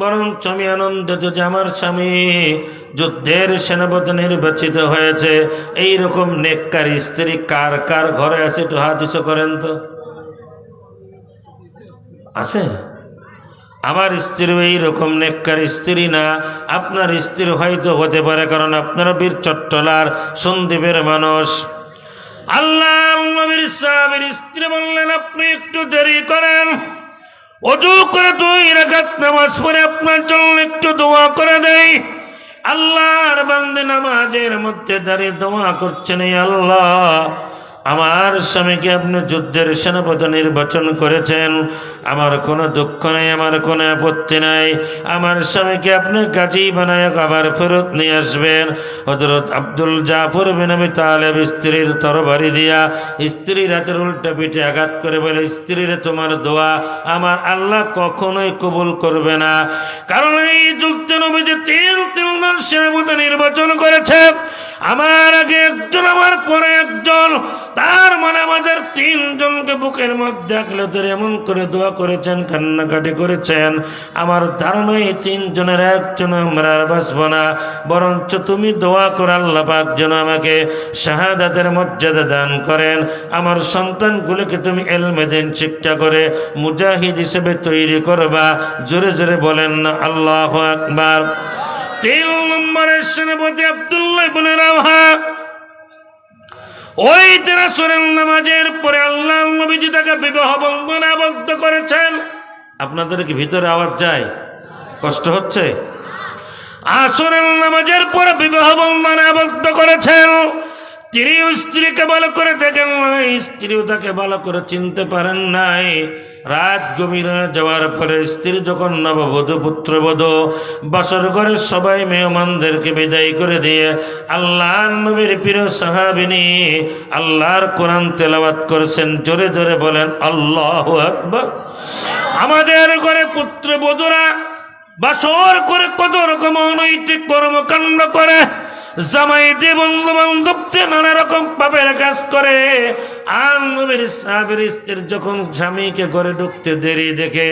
বরঞ্চ আমি আনন্দিত যে আমার স্বামী যুদ্ধের সেনাপতি নির্বাচিত হয়েছে। এইরকম নেককার স্ত্রী কার কার ঘরে আছে একটু হাত উঁচু করেন তো। আছে? আমার স্ত্রী এইরকম নেককার স্ত্রী না, আপনার স্ত্রী হয়তো হতে পারে, কারণ আপনারা বীর চট্টলার সন্দ্বীপের মানুষ। আল্লাহ নবীর সাহাবীর স্ত্রী বললেন, আপনি একটু দেরি করেন, ওযু করে 2 রাকাত নামাজ পড়ে আপনার জন্য একটু দোয়া করে দেই। আল্লাহর বান্দা নামাজের মধ্যে দাঁড়িয়ে দোয়া করছেন, এই আল্লাহ, আমার স্বামীকে আপনি যুদ্ধের সেনাপতি নির্বাচন করেছেন, আমার কোনো দুঃখ নাই, আমার কোনো আপত্তি নাই, আমার স্বামীকে আপনি গাজী বানায় আবার ফেরত নিয়ে আসবেন। হযরত আব্দুল জাফর বিন আবি তালেব স্ত্রীর তরবারি দিয়া স্ত্রীর হাতের উল্টা পিঠে আঘাত করে বলে, স্ত্রীর তোমার দোয়া আমার আল্লাহ কখনোই কবুল করবে না, কারণ এই যুদ্ধে নবীজি 3 জন সেনাপতি নির্বাচন করেছে, আমার আগে একজন, আমার পরে একজন, তার মানে আমাদের 3 জনকে বুকের মধ্যে আগলে ধরে এমন করে দোয়া করেছেন, কান্নাকাটি করেছেন। আমার ধারণা এই 3 জনের একজন আমরা আর বাঁচব না, বরঞ্চ তুমি দোয়া করে আল্লাহ পাক যেন আমাকে শাহাদাতের মর্যাদা দান করেন, আমার সন্তানগুলোকে তুমি ইলমে দ্বীন শিক্ষা করে মুজাহিদ হিসেবে তৈরি করবা। জোরে জোরে বলেন না আল্লাহু আকবার। 3 নম্বরের সেনাপতি আব্দুল্লাহ ইবনে রাওহা। ওই রাসূলের নামাজের পরে আল্লাহ নবীজি তাকে বিবাহ বন্ধনে আবদ্ধ করেছেন। আপনাদের কি ভিতরে আওয়াজ যায়? কষ্ট হচ্ছে? আসরের নামাজের পরে বিবাহ বন্ধনে আবদ্ধ করেছেন। তিনি স্ত্রীকে ভালো করে দেখেন নাই, স্ত্রীও তাকে ভালো করে চিনতে পারেন নাই। রাত গভীর হয়ে যাওয়ার পরে স্ত্রী যখন নববধূ পুত্রবধূ বাসর ঘরে সবাই মেহমানদেরকে বিদায় করে দিয়ে আল্লাহ নবীর প্রিয় সাহাবিনী আল্লাহর কোরআন তেলাওয়াত করছেন। জোরে জোরে বলেন আল্লাহু আকবার। আমাদের ঘরে পুত্রবধূরা বাসর করে কত রকম অনৈতিক কর্মকাণ্ড করে, জামাই দিয়ে বন্ধু বান্ধবতে নানা রকম পাপের কাজ করে। আর নবীর সাহাবীর স্ত্রী যখন স্বামীকে ঘরে ঢুকতে দেরি দেখে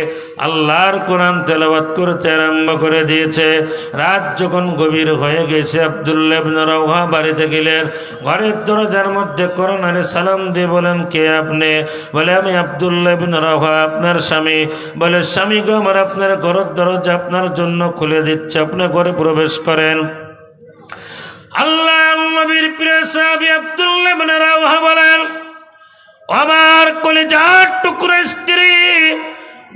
আল্লাহর কোরআন তেলাওয়াত করতে আরম্ভ করে দিয়েছে। রাত যখন গভীর হয়ে গেছে আব্দুল্লাহ ইবনে রাওহা বাড়িতে গেলেন। ঘরের দরজার মধ্যে করোনারে সালাম দিয়ে বলেন, কে আপনি? বলে, আমি আব্দুল্লাহ ইবনে রাওহা, আপনার স্বামী। বলে, স্বামী গো আমার, আপনার ঘরের দরজা আপনার জন্য খুলে দিচ্ছে, আপনি ঘরে প্রবেশ করেন। আল্লাহ নবীর প্রিয় সাহাবী আব্দুল্লাহ ইবনে রাওহা বলেন, আমার কলিজার টুকরা স্ত্রী,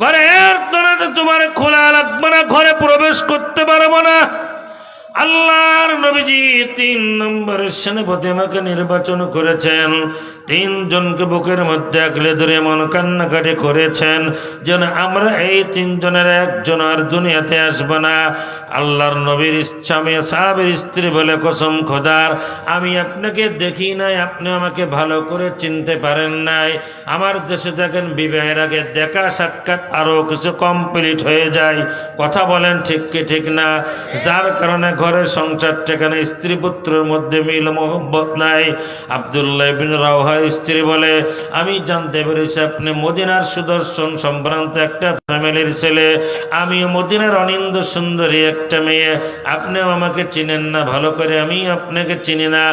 ঘরের দরজা তোমার খোলা লাগবে না, ঘরে প্রবেশ করতে পারবো না। আল্লাহর নবীজি 3 নম্বরের সেনাপতি আমাকে নির্বাচন করেছেন। 3 জনকে বুকের মধ্যে আগলে ধরে এমন কান্নাকাটি করেছেন যেন আমরা এই 3 জনের একজন আর দুনিয়াতে আসবো না। আল্লাহর নবীর স্বামী সাহাবীর স্ত্রী বলে, কসম খোদার, আমি আপনাকে দেখি নাই, আপনি আমাকে ভালো করে চিনতে পারেন নাই। আমার দেশে দেখেন বিবাহের আগে দেখা সাক্ষাৎ আরো কিছু কমপ্লিট হয়ে যায়। কথা বলেন ঠিক কি ঠিক না? যার কারণে ঘরে সংসার ঠেকানে, স্ত্রী পুত্রের মধ্যে মিল মোহব্বত নাই। আব্দুল্লাহ ইবনে রাওহার স্ত্রী বলে, আমি জানতে পেরেছি আপনি মদিনার সুদর্শন সম্ভ্রান্ত একটা ফ্যামিলির ছেলে, আমিও মদিনার অনিন্দ সুন্দরী একটা মেয়ে, আপনিও আমাকে চিনেন না ভালো করে, আমি আপনাকে চিনি না,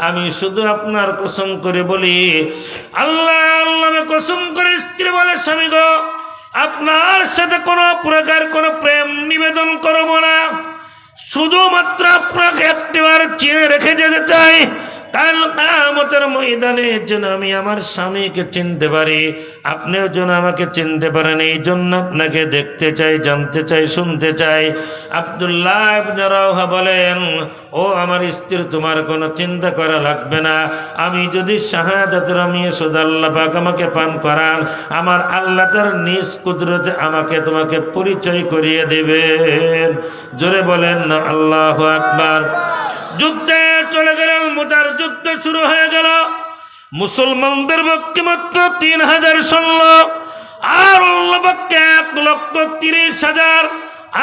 আমি শুধু আপনার কসম করে বলি, আল্লাহ আল্লাহ কসম করে স্ত্রী বলে, স্বামী গো, আপনার সাথে কোনো প্রকার কোনো প্রেম নিবেদন করব না, শুধুমাত্র আপনাকে একটিবার চিনে রেখে যেতে চাই, কাল কিয়ামতের ময়দানে যেন আমি আমার স্বামীকে চিনতে পারি, আপনিও যেন আমাকে চিনতে পারেন, এই জন্য আপনাকে দেখতে চাই, জানতে চাই, শুনতে চাই। আব্দুল্লাহ ইবনে রাওহা বলেন, ও আমার স্ত্রী, তোমার কোনো চিন্তা করা লাগবে না, আমি যদি শাহাদাতের আমি শুধু আল্লাহ পাক আমাকে পান করান, আমার আল্লাহ তার নিজ কুদরতে আমাকে তোমাকে পরিচয় করিয়ে দেবেন। জোরে বলেন না আল্লাহু আকবার। যুদ্ধে চলে গেলেন, মুতার যুদ্ধ শুরু হয়ে গেল। মুসলমানদের পক্ষে মাত্র 3000 সৈন্য, আর আল্লাহ পক্ষে 1,30,000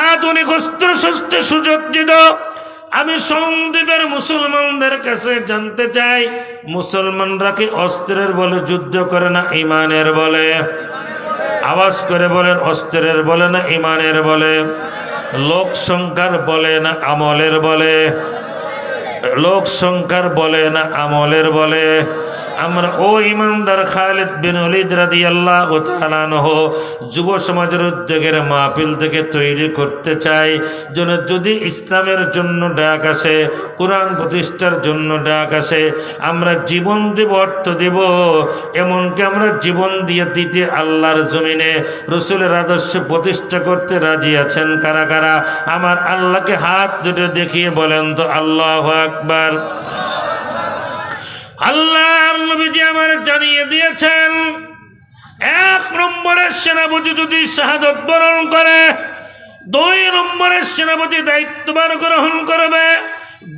আধুনিক অস্ত্র শস্ত্রে সুসজ্জিত। আমি সন্দ্বীপের মুসলমানদের কাছে জানতে চাই, মুসলমানরা কি অস্ত্রের বলে যুদ্ধ করে না ইমানের বলে? আওয়াজ করে বলেন, অস্ত্রের বলে না ইমানের বলে? লোক সংখ্যার বলে না আমলের বলে? লোক সংখ্যার বলে না আমলের বলে? আমরা ও ইমানদার খালিদ বিন ওয়ালিদ রাদিয়াল্লাহু তাআলা আনহু যুব সমাজের উদ্যোগের মাহফিল থেকে তৈরি করতে চাই, যেন যদি ইসলামের জন্য ডাক আসে, কোরআন প্রতিষ্ঠার জন্য ডাক আসে, আমরা জীবন দেব, অর্থ দেব, এমনকি আমরা জীবন দিয়ে দিতে আল্লাহর জমিনে রাসূলের আদর্শ প্রতিষ্ঠা করতে রাজি আছেন কারা কারা? আমার আল্লাহকে হাত দুটো দেখিয়ে বলেন তো আল্লাহু আকবার। আল্লাহর নবীজি আমার জানিয়ে দিয়েছেন, 1 নম্বরের সেনাপতি যদি শাহাদাত বরণ করে, 2 নম্বরের সেনাপতি দায়িত্বভার গ্রহণ করবে,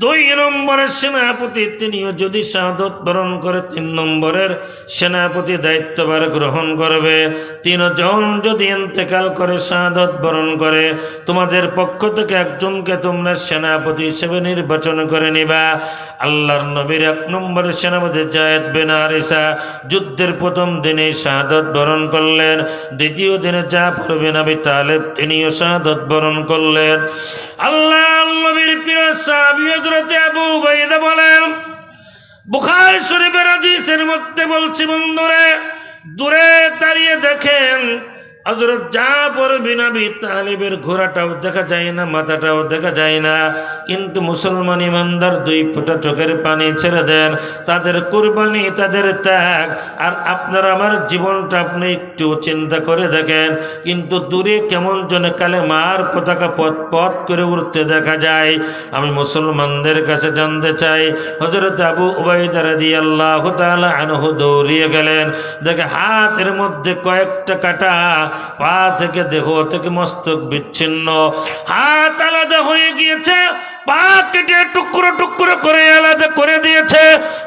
2 নম্বরের সেনাপতি তিনিও যদি শাহাদাত বরণ করে, 3 নম্বরের সেনাপতি দায়িত্বভার গ্রহণ করবে। 3 জন যদি ইন্তেকাল করে, শাহাদাত বরণ করে, তোমাদের পক্ষ থেকে একজনকে তোমরা সেনাপতি হিসেবে নির্বাচন করে নিবা। আল্লাহর নবীর 1 নম্বরের সেনাপতি যায়েদ বিন হারিসা যুদ্ধের প্রথম দিনে শাহাদাত বরণ করলেন, দ্বিতীয় দিনে জাফর বিন আবি তালেব তিনিও শাহাদাত বরণ করলেন। আল্লাহর নবীর প্রিয় সাহাবী হযরত আবু উবাইদা বলেন, বুখারী শরীফের হাদিসের মধ্যে বলছি, বন্ধুরে দূরে দাঁড়িয়ে দেখেন হযরত জাফর বিন আবি তালেবের ঘোড়াটাও দেখা যায় না, মাথাটাও দেখা যায় না, কিন্তু মুসলমান ইমানদার 2 ফোঁটা চোখের পানি ছেড়ে দেন, তাদের কুরবানি, তাদের ত্যাগ। আর আপনার আমার জীবনটা আপনি একটু চিন্তা করে দেখেন, কিন্তু দূরে কেমন যেন কালেমার পতাকা পথ পথ করে উড়তে দেখা যায়। আমি মুসলমানদের কাছে জানতে চাই, হযরত আবু উবাইদা রাদিয়াল্লাহু তাআলা আনহু দৌড়িয়ে গেলেন, দেখে হাতের মধ্যে কয়েকটা কাঁটা, পা থেকে দেহ থেকে মস্তক বিচ্ছিন্ন, হাত আলাদা হয়ে গিয়েছে, পা কেটে টুকরো টুকরো করে আলাদা করে দিয়েছে,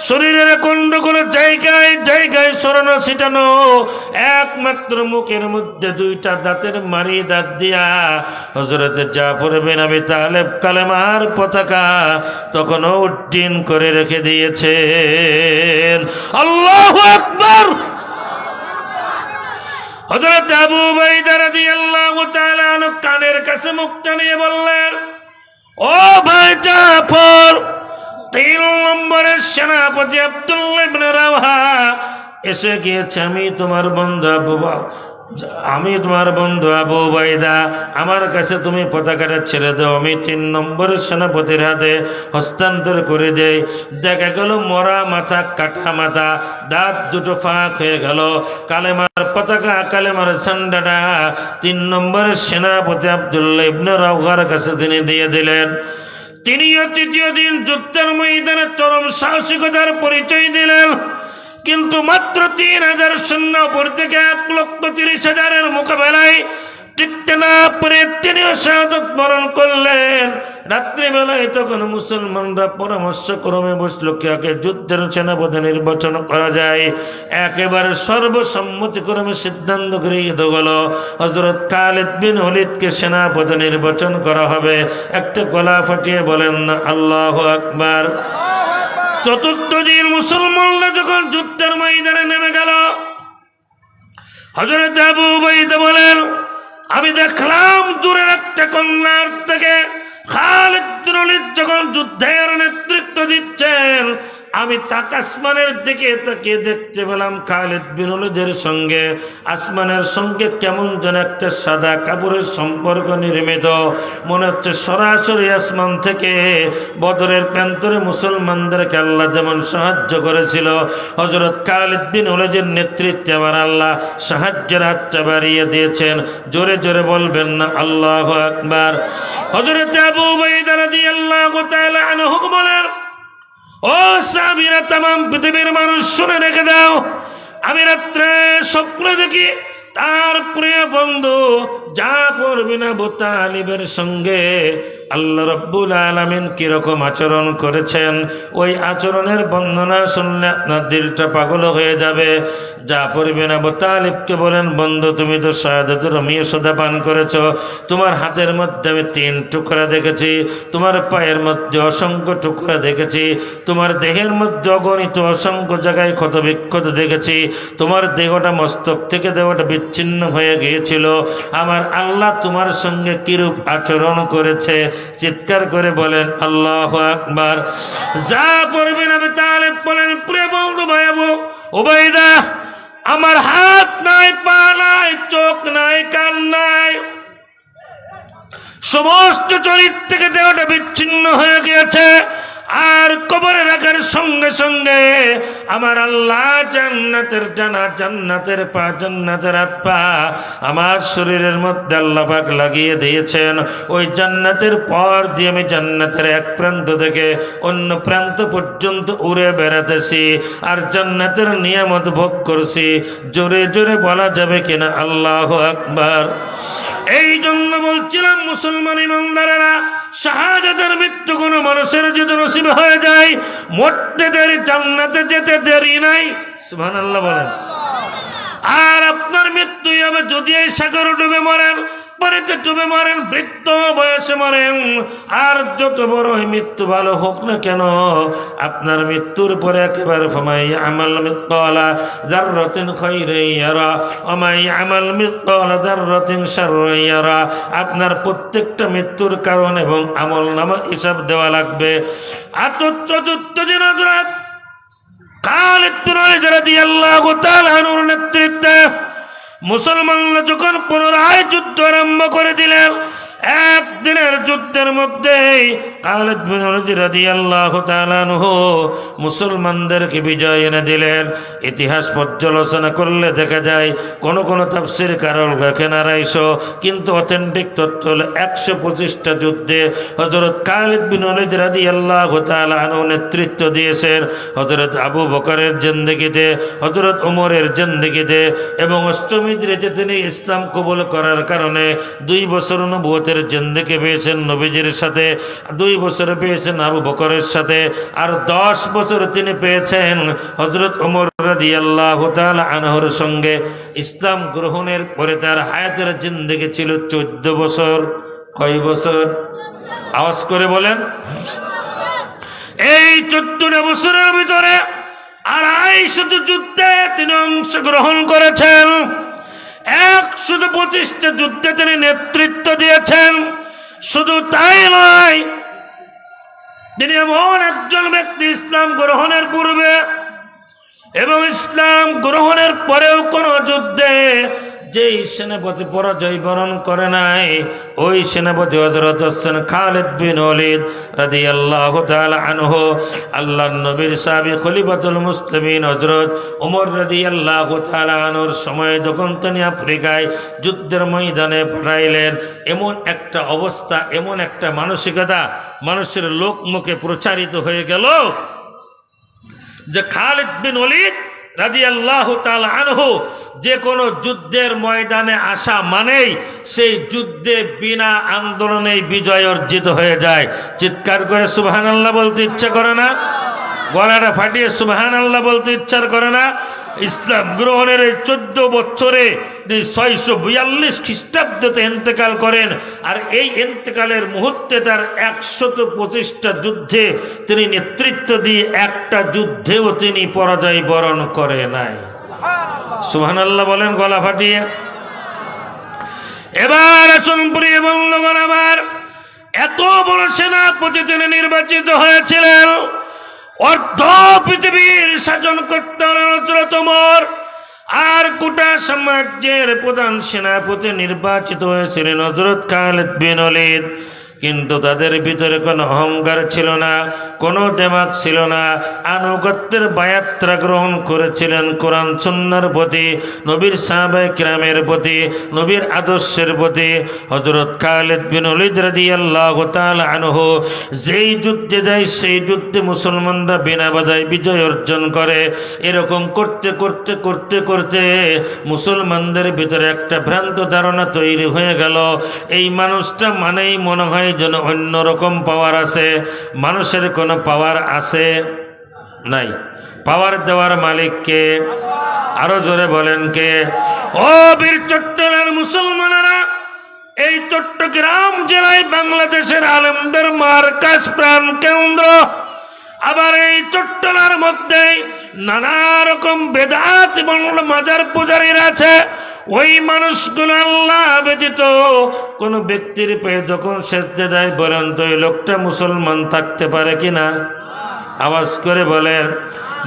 শরীরের কোনগুলো জায়গায় জায়গায় সরানো ছিটানো, একমাত্র মুখের মধ্যে 2টা দাঁতের মারি দাঁত দিয়া হযরত জাফর বিন আবি তালেব কালেমার পতাকা তখনও উড্ডীন করে রেখে দিয়েছেন। আল্লাহু আকবার। হযরত আবু উবাইদা রাদিয়াল্লাহু তাআলা আনহু কানের কাছে মুখটা নিয়ে বললেন, ও ভাই জাফর, 3 নম্বরের সেনাপতি আব্দুল্লাহ ইবনে রাওহা এসে গিয়েছে, আমি তোমার বন্ধু আবু উবাইদা, আমার কাছে তুমি পতাকাটা ছেড়ে দাও, আমি 3 নম্বরের সেনাপতির হাতে হস্তান্তর করে দেই। দেখা গেল মরা মাথা, কাটা মাথা, দাঁত দুটো ফাঁক হয়ে গেল, কালেমার পতাকা, কালেমার ঝান্ডাটা 3 নম্বরের সেনাপতি আব্দুল্লাহ ইবনে রাওহার কাছে তিনি দিয়ে দিলেন। তিনিও 3য় দিন যুদ্ধের ময়দানে চরম সাহসিকতার পরিচয় দিলেন, কিন্তু মাত্র 3000 সৈন্য উপর থেকে 1,30,000 মোকাবেলায় টিকতে না পারে তিনিও শাহাদাত বরণ করলেন। রাত্রিবেলায় তখন মুসলমানরা পরামর্শ ক্রমে বসলো কাকে যুদ্ধের সেনাপতি নির্বাচন করা যায়। একেবারে সর্বসম্মতিক্রমে সিদ্ধান্ত গৃহীত হলো হযরত খালিদ বিন ওলীদকে সেনাপতি নির্বাচন করা হবে। একটা গলা ফাটিয়ে বলেন না আল্লাহু আকবার। চতুর্থ দিন মুসলমানরা যখন যুদ্ধের ময়দানে নেমে গেল, হযরত আবু উবাইদা বলেন, আমি দেখলাম দূরের একটা কন্যার থেকে খালিদ বিন ওলীদ যখন যুদ্ধের নেতৃত্ব দিচ্ছেন, আমি আসমানের দিকে তাকিয়ে দেখতে পেলাম খালিদ বিন ওলীদের সঙ্গে আসমানের সঙ্গে কেমন যেন একটা সাদা কাপড়ের সম্পর্ক নির্মিত। মনে হচ্ছে সরাসরি আসমান থেকে বদরের প্রান্তরে মুসলমানদেরকে আল্লাহ যেমন সাহায্য করেছিল, হযরত খালিদ বিন ওলীদের নেতৃত্বে আমার আল্লাহ সাহায্যের হাতটা বাড়িয়ে দিয়েছেন। জোরে জোরে বলবেন না আল্লাহু আকবার। হযরত আবু উবাইদা রাদিয়াল্লাহু তাআলা আনহু বলেন, ও সাহাবীরা, तमाम পৃথিবীর মানুষ শুনে রেখে দাও, আমি রাত্রে স্বপ্ন দেখি তার প্রিয় বন্ধু জাফর বিন আবু তালিবের সঙ্গে আল্লাহ রাব্বুল আলামিন কি রকম আচরণ করেছেন। ওই আচরণের বর্ণনা শুনলে আপনার দিলটা পাগল হয়ে যাবে। জাফর বিন আবু তালিবকে বলেন, বন্ধু তুমি তো শাহাদাতুর মিয়াসদা পান করেছো, তোমার হাতের মধ্যে আমি 3 টুকরা দেখেছি, তোমার পায়ের মধ্যে অসংখ্য টুকরা দেখেছি, তোমার দেহের মধ্যে অগণিত অসংখ্য জায়গায় ক্ষত বিক্ষত দেখেছি, তোমার দেহটা মস্তক থেকে দেহটা বিচ্ছিন্ন হয়ে গিয়েছিল। আমার আল্লাহ তোমার সঙ্গে কিরূপ আচরণ করেছে, চিৎকার করে বলেন আল্লাহু আকবার। জাফর বিন আবু তালিব বলেন, প্রিয় বন্ধু ভাই আবু উবাইদা, আমার হাত নাই, পা নাই, চোখ নাই, কান নাই, সমস্ত শরীর থেকে দেহটা বিচ্ছিন্ন হয়ে গিয়েছে। আর কবরে রাখার সঙ্গে সঙ্গে আমার আল্লাহ জান্নাতের জানা, জান্নাতের পা, জান্নাতের হাত পা আমার শরীরের মধ্যে আল্লাহ পাক লাগিয়ে দিয়েছেন। ওই জান্নাতের পর দিয়ে আমি জান্নাতের এক প্রান্ত থেকে অন্য প্রান্ত পর্যন্ত উড়ে বেড়াতেছি আর জান্নাতের নিয়ামত ভোগ করছি। জোরে জোরে বলা যাবে কিনা আল্লাহু আকবার। এই জন্য বলছিলাম মুসলমান ইমানদারেরা, শাহাদাতের মৃত্যু কোনো মানুষের যদি নসিব হয়ে যায়, মরতে দেরি, জান্নাতে যেতে দেরি নাই। সুবহানাল্লাহ বলেন। আর আপনার মৃত্যুই হবে যদি এই সাগরে ডুবে মরেন, পানিতে ডুবে মরেন, বৃদ্ধ বয়সে মরেন, আর যত বড় মৃত্যু ভালো হোক না কেন, আপনার মৃত্যুর পরে একেবারে ফামাই আমাল মিসকালা যাররাতিন খাইরান ইয়ারা ওয়া মাই আমাল মিসকালা যাররাতিন শাররান ইয়ারা। আপনার প্রত্যেকটা মৃত্যুর কারণ এবং আমলনামা হিসাব দেওয়া লাগবে। আর চতুর্থ দিন হযরত খালিদ বিন ওলীদ রাদিয়াল্লাহু তাআলা আনহুর নেতৃত্বে মুসলমানরা যখন পুনরায় যুদ্ধ আরম্ভ করে দিলেন, একদিনের যুদ্ধের মধ্যে খালিদ বিন ওলীদ রাদিয়াল্লাহু তাআলা আনহু মুসলমানদেরকে বিজয় এনে দিলেন। ইতিহাস পর্যালোচনা করলে দেখা যায় কোন কোন তাফসীরকাররা লেখেন 250, কিন্তু অথেন্টিক তথ্য হলো 125টা যুদ্ধে হযরত খালিদ বিন ওলীদ রাদিয়াল্লাহু তাআলা আনহু নেতৃত্ব দিয়েছেন। হযরত আবু বকরের জিন্দেগিতে, হযরত ওমরের জিন্দেগিতে এবং অষ্টমী হিজরিতে তিনি ইসলাম কবুল করার কারণে 2 বছর নবুয়তের জিন্দেগি পেয়েছেন নবীজির সাথে, 2 বছর পেয়েছেন আবু বকরের সাথে, আর 10 বছর তিনি পেয়েছেন হযরত ওমর রাদিয়াল্লাহু তাআলা আনহুর সঙ্গে। ইসলাম গ্রহণের পরে তার হায়াতের জিন্দেগি ছিল 14 বছর। কয় বছর? আওয়াজ করে বলেন। এই 14 বছরের ভিতরে 250 যুদ্ধে তিনি অংশগ্রহণ করেছেন, 125টা যুদ্ধে তিনি নেতৃত্ব দিয়েছেন। শুধু তাই নয়, তিনি এমন একজন ব্যক্তি ইসলাম গ্রহণের পূর্বে এবং ইসলাম গ্রহণের পরেও কোন যুদ্ধে যেই সেনাপতি পরাজয় বরণ করে নাই, ওই সেনাপতি হযরত হোসেন খালিদ বিন ওলীদ রাদিয়াল্লাহু তাআলা আনহু। আল্লাহর নবীর সাহাবী খলিফাতুল মুসলিমিন হযরত ওমর রাদিয়াল্লাহু তাআলা আনহুর সময় যখন তিনি আফ্রিকায় যুদ্ধের ময়দানে পাঠাইলেন, এমন একটা অবস্থা, এমন একটা মানসিকতা মানুষের লোক মুখে প্রচারিত হয়ে গেল যে খালিদ বিন ওলীদ রাদিয়াল্লাহু তাআলা আনহু যে কোনো যুদ্ধের ময়দানে আসা মানেই সেই যুদ্ধে বিনা আন্দোলনে বিজয় অর্জিত হয়ে যায়। চিৎকার করে সুবহানাল্লাহ বলতে ইচ্ছা করে না? গলাটা ফাটিয়ে সুবহানাল্লাহ বলতে ইচ্ছা করে না? ইসলাম গ্রহণের এই 14 বছরে 642 খ্রিস্টাব্দে ইন্তেকাল করেন, আর এই ইন্তেকালের মুহূর্তে তার 125টা যুদ্ধে তিনি নেতৃত্ব দিয়ে একটা যুদ্ধেও তিনি পরাজয় বরণ করে নাই। সুবহানাল্লাহ বলেন গলা ফাটিয়ে। এবার আসুন প্রিয় বন্ধুগণ, আমার এত বড় সেনাপতি তিনি নির্বাচিত হয়েছিলেন, অর্ধ পৃথিবীর শাসন করতে হলেন হযরত ওমর, আর গোটা সাম্রাজ্যের প্রধান সেনাপতি নির্বাচিত হয়েছিলেন হযরত খালিদ বিন ওলীদ। কিন্তু তাদের ভিতরে কোনো অহংকার ছিল না, কোনো দেমাগ ছিল না। আনুগত্যের বায়াত্রা গ্রহণ করেছিলেন কোরআন সুন্নাহর প্রতি, নবীর সাহাবায়ে কিরামের প্রতি, নবীর আদর্শের প্রতি। হযরত খালিদ বিন ওলীদ রাদিয়াল্লাহু তাআলা আনহু যেই যুদ্ধে যায় সেই যুদ্ধে মুসলমানরা বিনা বাধায় বিজয় অর্জন করে। এরকম করতে করতে করতে করতে মুসলমানদের ভিতরে একটা ভ্রান্ত ধারণা তৈরি হয়ে গেল, এই মানুষটা মানেই মনে হয় যেন অন্যরকম পাওয়ার আছে। মানুষের কোনো পাওয়ার আছে নাই? পাওয়ার দেওয়ার মালিক কে? আরো জোরে বলেন কে? ও বীর চট্টগ্রামের মুসলমানেরা, এই চট্টগ্রাম জেলায় বাংলাদেশের আলেমদের মার্কাজ প্রাণ কেন্দ্র। আবার এই চট্টগ্রামের মধ্যে নানা রকম বেদাত এবং মাজার পূজারীরা আছে। ওই মানুষগুলো আল্লাহ ব্যতীত কোন ব্যক্তির পেয়ে যখন সেজদা দেয়, বলেন তো এই লোকটা মুসলমান থাকতে পারে কিনা? আওয়াজ করে বলেন।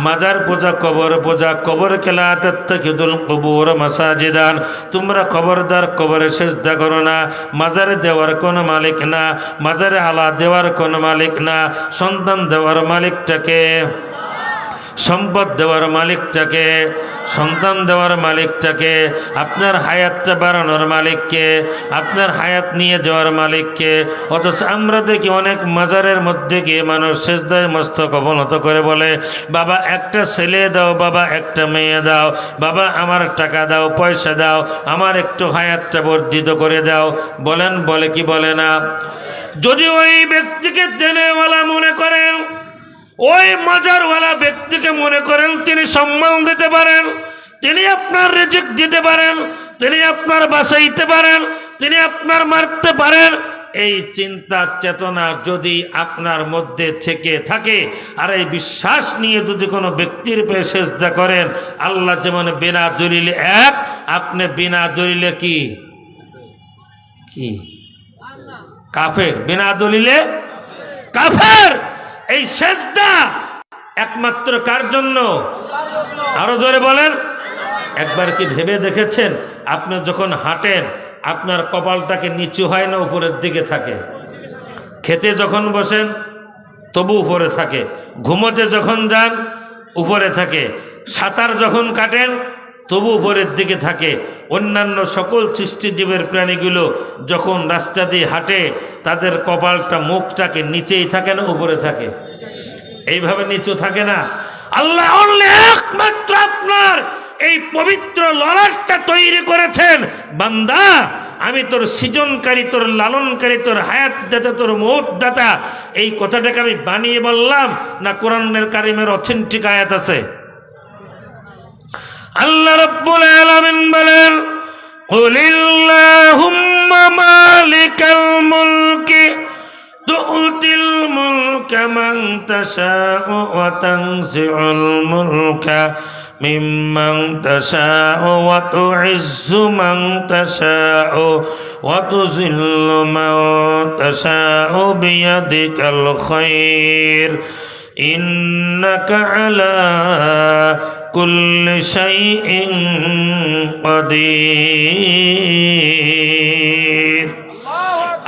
মাজার পূজা, কবর পূজা, কবর কেলা তাত্তাখিদুল কুবুর মাসাজিদান। তোমরা খবরদার কবরে সেজদা করো না। মাজারে দেওয়ার কোনো মালিক না, মাজারে আলা দেওয়ার কোনো মালিক না। সন্তান দেওয়ার মালিকটাকে, সম্পদ দেওয়ার মালিকটাকে, সন্তান দেওয়ার মালিকটাকে, আপনার হায়াতটা বাড়ানোর মালিককে, আপনার হায়াত নিয়ে যাওয়ার মালিককে। অথচ আমরা দেখি অনেক মাজারের মধ্যে গিয়ে মানুষ সেজদায় মস্তক অবনত করে বলে, বাবা একটা ছেলে দাও, বাবা একটা মেয়ে দাও, বাবা আমার টাকা দাও, পয়সা দাও, আমার একটু হায়াতটা বর্ধিত করে দাও। বলেন, বলে কি বলে না? যদি ওই ব্যক্তিকে দেনেওয়ালা মনে করেন, ওই মাজারওয়ালা ব্যক্তিকে মনে করেন তিনি সম্মান দিতে পারেন, তিনি আপনার রিজিক দিতে পারেন, তিনি আপনার বাঁচাইতে পারেন, তিনি আপনার মারতে পারেন, এই চিন্তা চেতনা যদি আপনার মধ্যে থেকে থাকে, আর এই বিশ্বাস নিয়ে যদি কোনো ব্যক্তির পেয়ে সেজদা করেন, আল্লাহ যেমন বিনা দলিলে এক, আপনি বিনা দলিলে কি কি কাফের, বিনা দলিলে কাফের। এই সেজদা একমাত্র কার জন্য? আরো জোরে বলেন। একবার কি ভেবে দেখেছেন, আপনি যখন হাঁটেন আপনার কপালটাকে নিচু হয় না উপরের দিকে থাকে? খেতে যখন বসেন তবু উপরে থাকে, ঘুমোতে যখন যান উপরে থাকে, সাঁতার যখন কাটেন তবু উপরের দিকে থাকে। অন্যান্য সকল সৃষ্টিজীবের প্রাণীগুলো যখন রাস্তা দিয়ে হাঁটে তাদের কপালটা, মুখটাকে নিচেই থাকে না উপরে থাকে? এইভাবে নিচু থাকে না। আল্লাহ একমাত্র আপনার এই পবিত্র ললাটটা তৈরি করেছেন, বান্দা আমি তোর সৃজনকারী, তোর লালনকারী, তোর হায়াত দাতা, তোর মৌত দাতা। এই কথাটাকে আমি বানিয়ে বললাম না কোরআনের কারিমের অথেন্টিক আয়াত আছে? আল্লাহ রাব্বুল আলামিন বলেন, কুলিল্লাহুম্মা মালিকাল মুলকি তু'তিল মুলকা মান তাশাউ ওয়া তানজিউল মুলকা মিম্মান তাশাউ ওয়া তু'ইজ্জু মান তাশাউ ওয়া তুযিল্লু মান তাশাউ বিয়াদিকাল খায়র ইন্নাকা আলা কুল্লি শাইইন কাদির।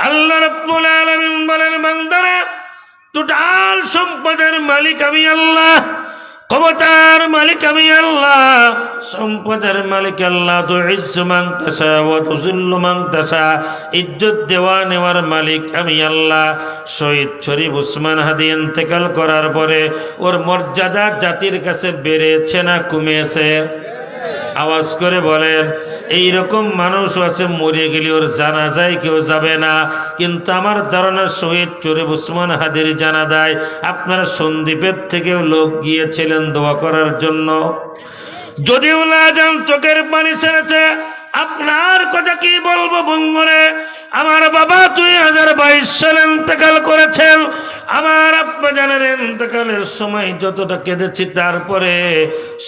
আল্লাহ রাব্বুল আলামিন বলেন, বান্দারা টোটাল সম্পদের মালিক আমি আল্লাহ, ক্ষমতার মালিক আমি আল্লাহ, সম্পদের মালিক আল্লাহ। তুইজ্জু মান তাশা ওয়া তুযিল্লু মান তাশা, ইজ্জত দেওয়া নেওয়ার মালিক আমি আল্লাহ। শহীদ শরীফ উসমান হাদি ইন্তেকাল করার পরে ওর মর্যাদা জাতির কাছে বেড়েছে না কমেছে? আওয়াজ করে বলেন। এইরকম মানুষ আছে মরে গেলে ওর জানাজায় কেউ যাবে না, কিন্তু আমার ধারণা শহীদ শরীফ উসমান হাদির জানাজায় আপনার সন্দ্বীপের থেকেও লোক গিয়েছিলেন দোয়া করার জন্য। যদিও না যান চোখের পানি ছেড়েছে। আপনার কথা কি বলবো বন্ধুরে, আমার বাবা 2022 সালে ইন্তেকাল করেছেন। আমার আব্বা জানের ইন্তেকালের সময় যতটা কেঁদেছি, তারপরে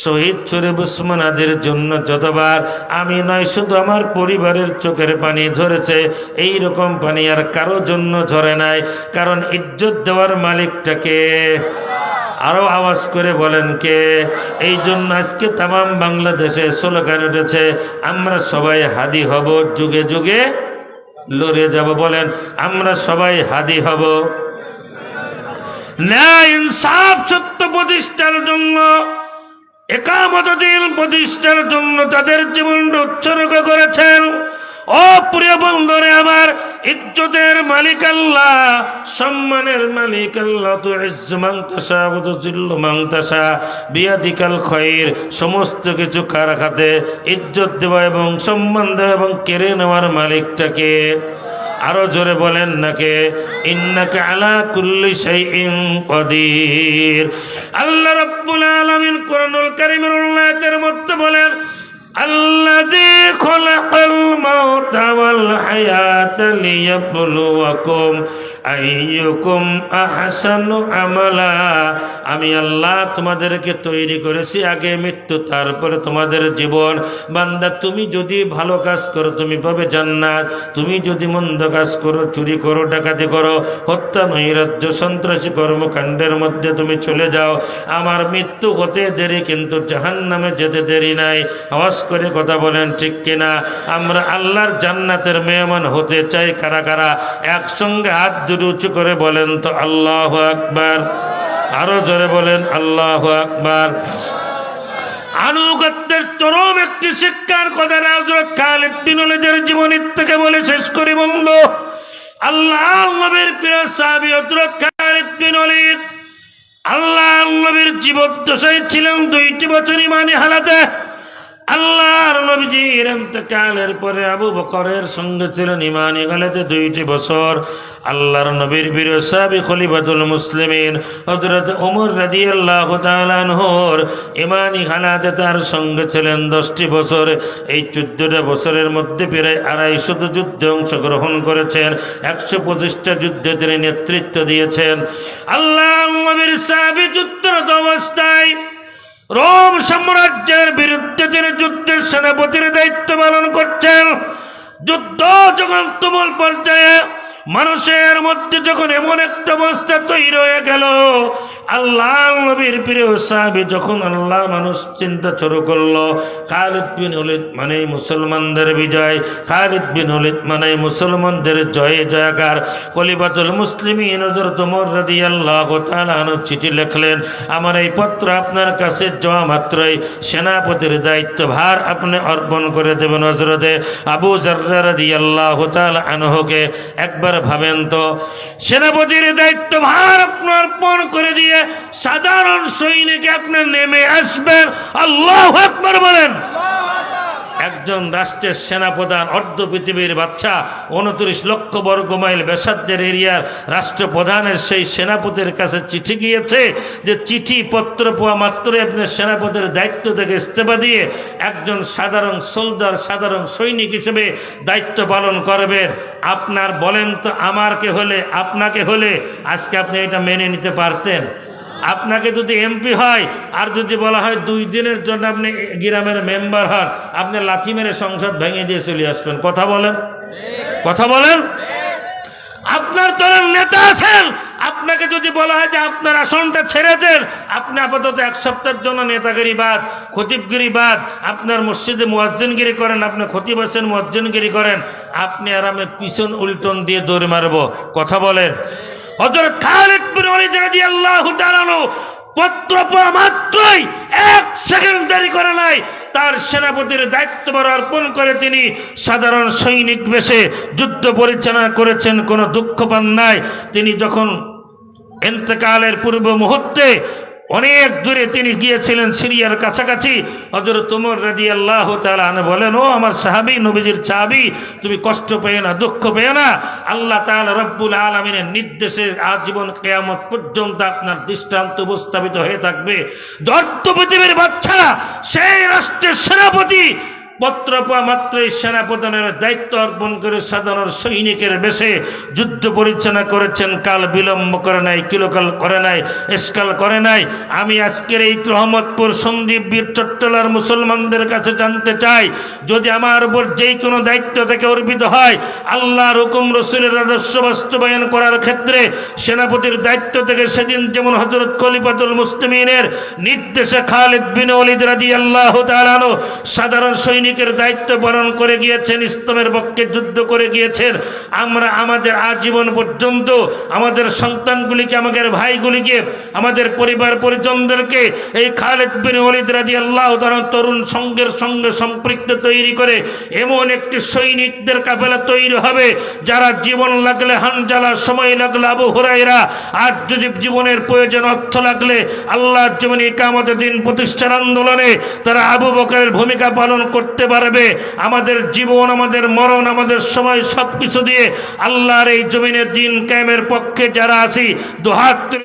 শহীদ শরীফ উসমান হাদির জন্য যতবার আমি নয় শুধু আমার পরিবারের চোখের পানি ঝরেছে, এই রকম পানি আর কারো জন্য ঝরে নাই। কারণ ইজ্জত দেওয়ার মালিকটাকে আরো আওয়াজ করে বলেন কে? এই জন্য আজকে তামাম বাংলাদেশে স্লোগান উঠেছে, আমরা সবাই হাদি হব, যুগে যুগে লড়ে যাব। বলেন আমরা সবাই হাদি হব। ন্যায় ইনসাফ সত্য প্রতিষ্ঠার জন্য, একামত দ্বীন প্রতিষ্ঠার জন্য তাদের জীবনটা উৎসর্গ করেছেন। ও প্রিয় বন্ধুরে আমার, ইজ্জতের মালিক আল্লাহ, সম্মানের মালিক আল্লাহ। তুইজ্জু মান তাশা ওয়া তুযিল্লু মান তাশা বিয়াদিকাল খায়র। সমস্ত কিছু কার হাতে? ইজ্জত দেওয়া এবং সম্মান দেওয়া এবং কেড়ে নেওয়ার মালিকটাকে। আরো জোরে বলেন নাকে? ইন্নাকা আলা কুল্লি শাইইন কাদির। আল্লাহ রাব্বুল আলামিন কোরআনুল কারীমের আয়াতের মধ্যে বলেন, আল্লাযী খালাকাল মাউতা ওয়াল হায়াতা লিয়াবলুয়াকুম আইয়ুকুম আহসানু আমালা। আমি আল্লাহ তোমাদেরকে তৈরি করেছি আগে মৃত্যু, তারপরে তোমাদের জীবন। বান্দা তুমি যদি ভালো কাজ করো তুমি পাবে জান্নাত, তুমি যদি মন্দ কাজ করো, চুরি করো, ডাকাতি করো, হত্যা নৈরাজ্য সন্ত্রাসী কর্মকাণ্ডের মধ্যে তুমি চলে যাও, আমার মৃত্যু হতে দেরি কিন্তু জাহান্নামে যেতে দেরি নাই। আওয়াজ করে কথা বলেন ঠিক কিনা? আমরা আল্লাহর জান্নাতের মেহমান হতে চাই কারা কারা? একসঙ্গে হাত দুটো উঁচু করে বলেন তো আল্লাহু আকবার। আরো জোরে বলেন আল্লাহু আকবার। আনুগত্যের চরম একটি শিক্ষার কথা হযরত খালিদ বিন ওলীদের জীবনী থেকে বলে শেষ করি বন্ধু। আল্লাহ নবীর প্রিয় সাহাবী হযরত খালিদ বিন ওলীদ আল্লাহ নবীর জীবদ্দশায় ছিলেন 2টি বছর ঈমানী হালাতে। আল্লাহর নবীজির ইন্তেকালের পরে আবু বকরের সঙ্গে ছিলেন ঈমানী হালাতে 2টি বছর। আল্লাহর নবীর প্রিয় সাহাবী খলিফাতুল মুসলিমিন হযরত ওমর রাদিয়াল্লাহু তাআলা আনহুর ঈমানী হালাতে তার সঙ্গে ছিলেন 10টি বছর। এই 14টা বছরের মধ্যে প্রায় 250 যুদ্ধে অংশগ্রহণ করেছেন, 125টা যুদ্ধে তিনি নেতৃত্ব দিয়েছেন। আল্লাহর নবীর সাহাবী যুদ্ধরত অবস্থায় রোম সাম্রাজ্যের বিরুদ্ধে তিনি যুদ্ধের সেনাপতির দায়িত্ব পালন করছেন। যুদ্ধ যখন তুমুল পর্যায়ে, মানুষের মধ্যে যখন এমন একটা অবস্থা তৈরি হয়ে গেল, আল্লাহ নবীর প্রিয় সাহাবী যখন আল্লাহ মানুষ চিন্তা শুরু করলো, খালিদ বিন ওলীদ মানে মুসলমানদের বিজয়, খালিদ বিন ওলীদ মানে মুসলমানদের জয় জয়কার। খলিফাতুল মুসলিমিন হযরত ওমর রাদিয়াল্লাহু তাআলা আনহু চিঠি লিখলেন, আমার এই পত্র আপনার কাছে যাওয়া মাত্রই সেনাপতির দায়িত্ব ভার আপনি অর্পণ করে দেবেন হযরতে আবু যর রাদিয়াল্লাহু তাআলা আনহুকে। একবার ভাবেন তো, সেনাপতির দায়িত্ব ভার আপনার অর্পণ করে দিয়ে সাধারণ সৈনিক আপনার নেমে আসবেন। আল্লাহু আকবার বলেন। একজন রাষ্ট্রের সেনাপ্রধান, অর্ধ পৃথিবীর বাদশা, 29 লক্ষ বর্গ মাইল ব্যাসার্ধের এরিয়ার রাষ্ট্রপ্রধানের সেই সেনাপতির কাছে চিঠি গিয়েছে যে চিঠি পত্র পাওয়া মাত্রই আপনি সেনাপতির দায়িত্ব থেকে ইস্তফা দিয়ে একজন সাধারণ সোলজার, সাধারণ সৈনিক হিসেবে দায়িত্ব পালন করবেন। আপনার বলেন তো, আমাকে হলে, আপনাকে হলে আজকে আপনি এটা মেনে নিতে পারতেন? আপনাকে যদি এমপি হয় আর যদি বলা হয় 2 দিনের জন্য আপনি গ্রামের মেম্বার হন, আপনি লাথি মেরে সংসদ ভেঙে দিয়ে চলে আসবেন। কথা বলেন, কথা বলেন। আপনার দলের নেতা আছেন, আপনাকে যদি বলা হয় যে আপনার আসনটা ছেড়ে দেন, আপনি আপাতত 1 সপ্তাহের জন্য নেতাগিরি বাদ, খতিবগিরি বাদ, আপনার মসজিদে মুয়াজ্জিনগিরি করেন, আপনি খতিব আছেন মুয়াজ্জিনগিরি করেন, আপনি আরামে পিছন উল্টন দিয়ে দৌড় মারবো। কথা বলেন। হযরত খালিদ বিন ওলীদ রাদিয়াল্লাহু তাআলা পত্র পাওয়া মাত্রই 1 সেকেন্ড দেরি করে নাই, তার সেনাপতির দায়িত্বভার অর্পণ করে তিনি সাধারণ সৈনিক বেশে যুদ্ধ পরিচালনা করেছেন, কোনো দুঃখ পান নাই। তিনি যখন ইন্তেকালের পূর্ব মুহূর্তে অনেক দূরে তিনি গিয়েছিলেন, সিরিয়ার কাছাকাছি। হযরত ওমর রাদিয়াল্লাহু তাআলা আনহু বলেন, ও আমার সাহাবী, নবীজির সাহাবী, তুমি কষ্ট পেও না, দুঃখ পেও না। আল্লাহ তাআলা রব্বুল আলামিনের নির্দেশে আজীবন কিয়ামত পর্যন্ত আপনার দৃষ্টান্ত উপস্থাপিত হয়ে থাকবে। দর্ত পৃথিবীর বাচ্চারা সেই রাষ্ট্রের সেনাপতি পত্র পাওয়া মাত্রই সেনাপ্রধানের দায়িত্ব অর্পণ করে সাধারণ সৈনিকের বেশে যুদ্ধ পরিচালনা করেছেন। কাল বিলম্ব করে নাই, কিলোকাল করে নাই, এসকাল করে নাই। আমি আজকের এই রহমতপুর সন্দ্বীপ বীর চট্টলার মুসলমানদের কাছে জানতে চাই, যদি আমার উপর যেই কোনো দায়িত্ব থেকে অর্পিত হয়, আল্লাহর হুকুম রাসূলের আদর্শ বাস্তবায়ন করার ক্ষেত্রে সেনাপতির দায়িত্ব থেকে সেদিন যেমন হযরত খলিফাতুল মুসলিমিনের নির্দেশে খালিদ বিন ওয়ালিদ রাদিয়াল্লাহু তাআলা আনহু সাধারণ সৈনিকের দায়িত্ব পালন করে গিয়েছেন, ইসলামের পক্ষে যুদ্ধ করে গিয়েছেন, আমরা আমাদের আজীবন পর্যন্ত আমাদের সন্তানগুলিকে, আমাদের ভাইগুলিকে, আমাদের পরিবার পরিজনদেরকে এই খালিদ বিন ওয়ালিদ রাদিয়াল্লাহু তাআলা তরুণ সঙ্গের সঙ্গে সম্পৃক্ত তৈরি করে এমন একটি সৈনিকদের কাফেলা তৈরি হবে যারা জীবন লাগলে হানজালা, সময় লাগলে আবু হুরায়রা, আর যদি জীবনের প্রয়োজন অর্থ লাগলে আল্লাহর জমিনে ইকামতের দিন প্রতিষ্ঠার আন্দোলনে তারা আবু বকরের ভূমিকা পালন করতে পারবে। আমাদের জীবন, আমাদের মরণ, আমাদের সময় সবকিছু দিয়ে আল্লাহর এই জমিনের দিন কায়েমের পক্ষে যারা আছি, দুহাত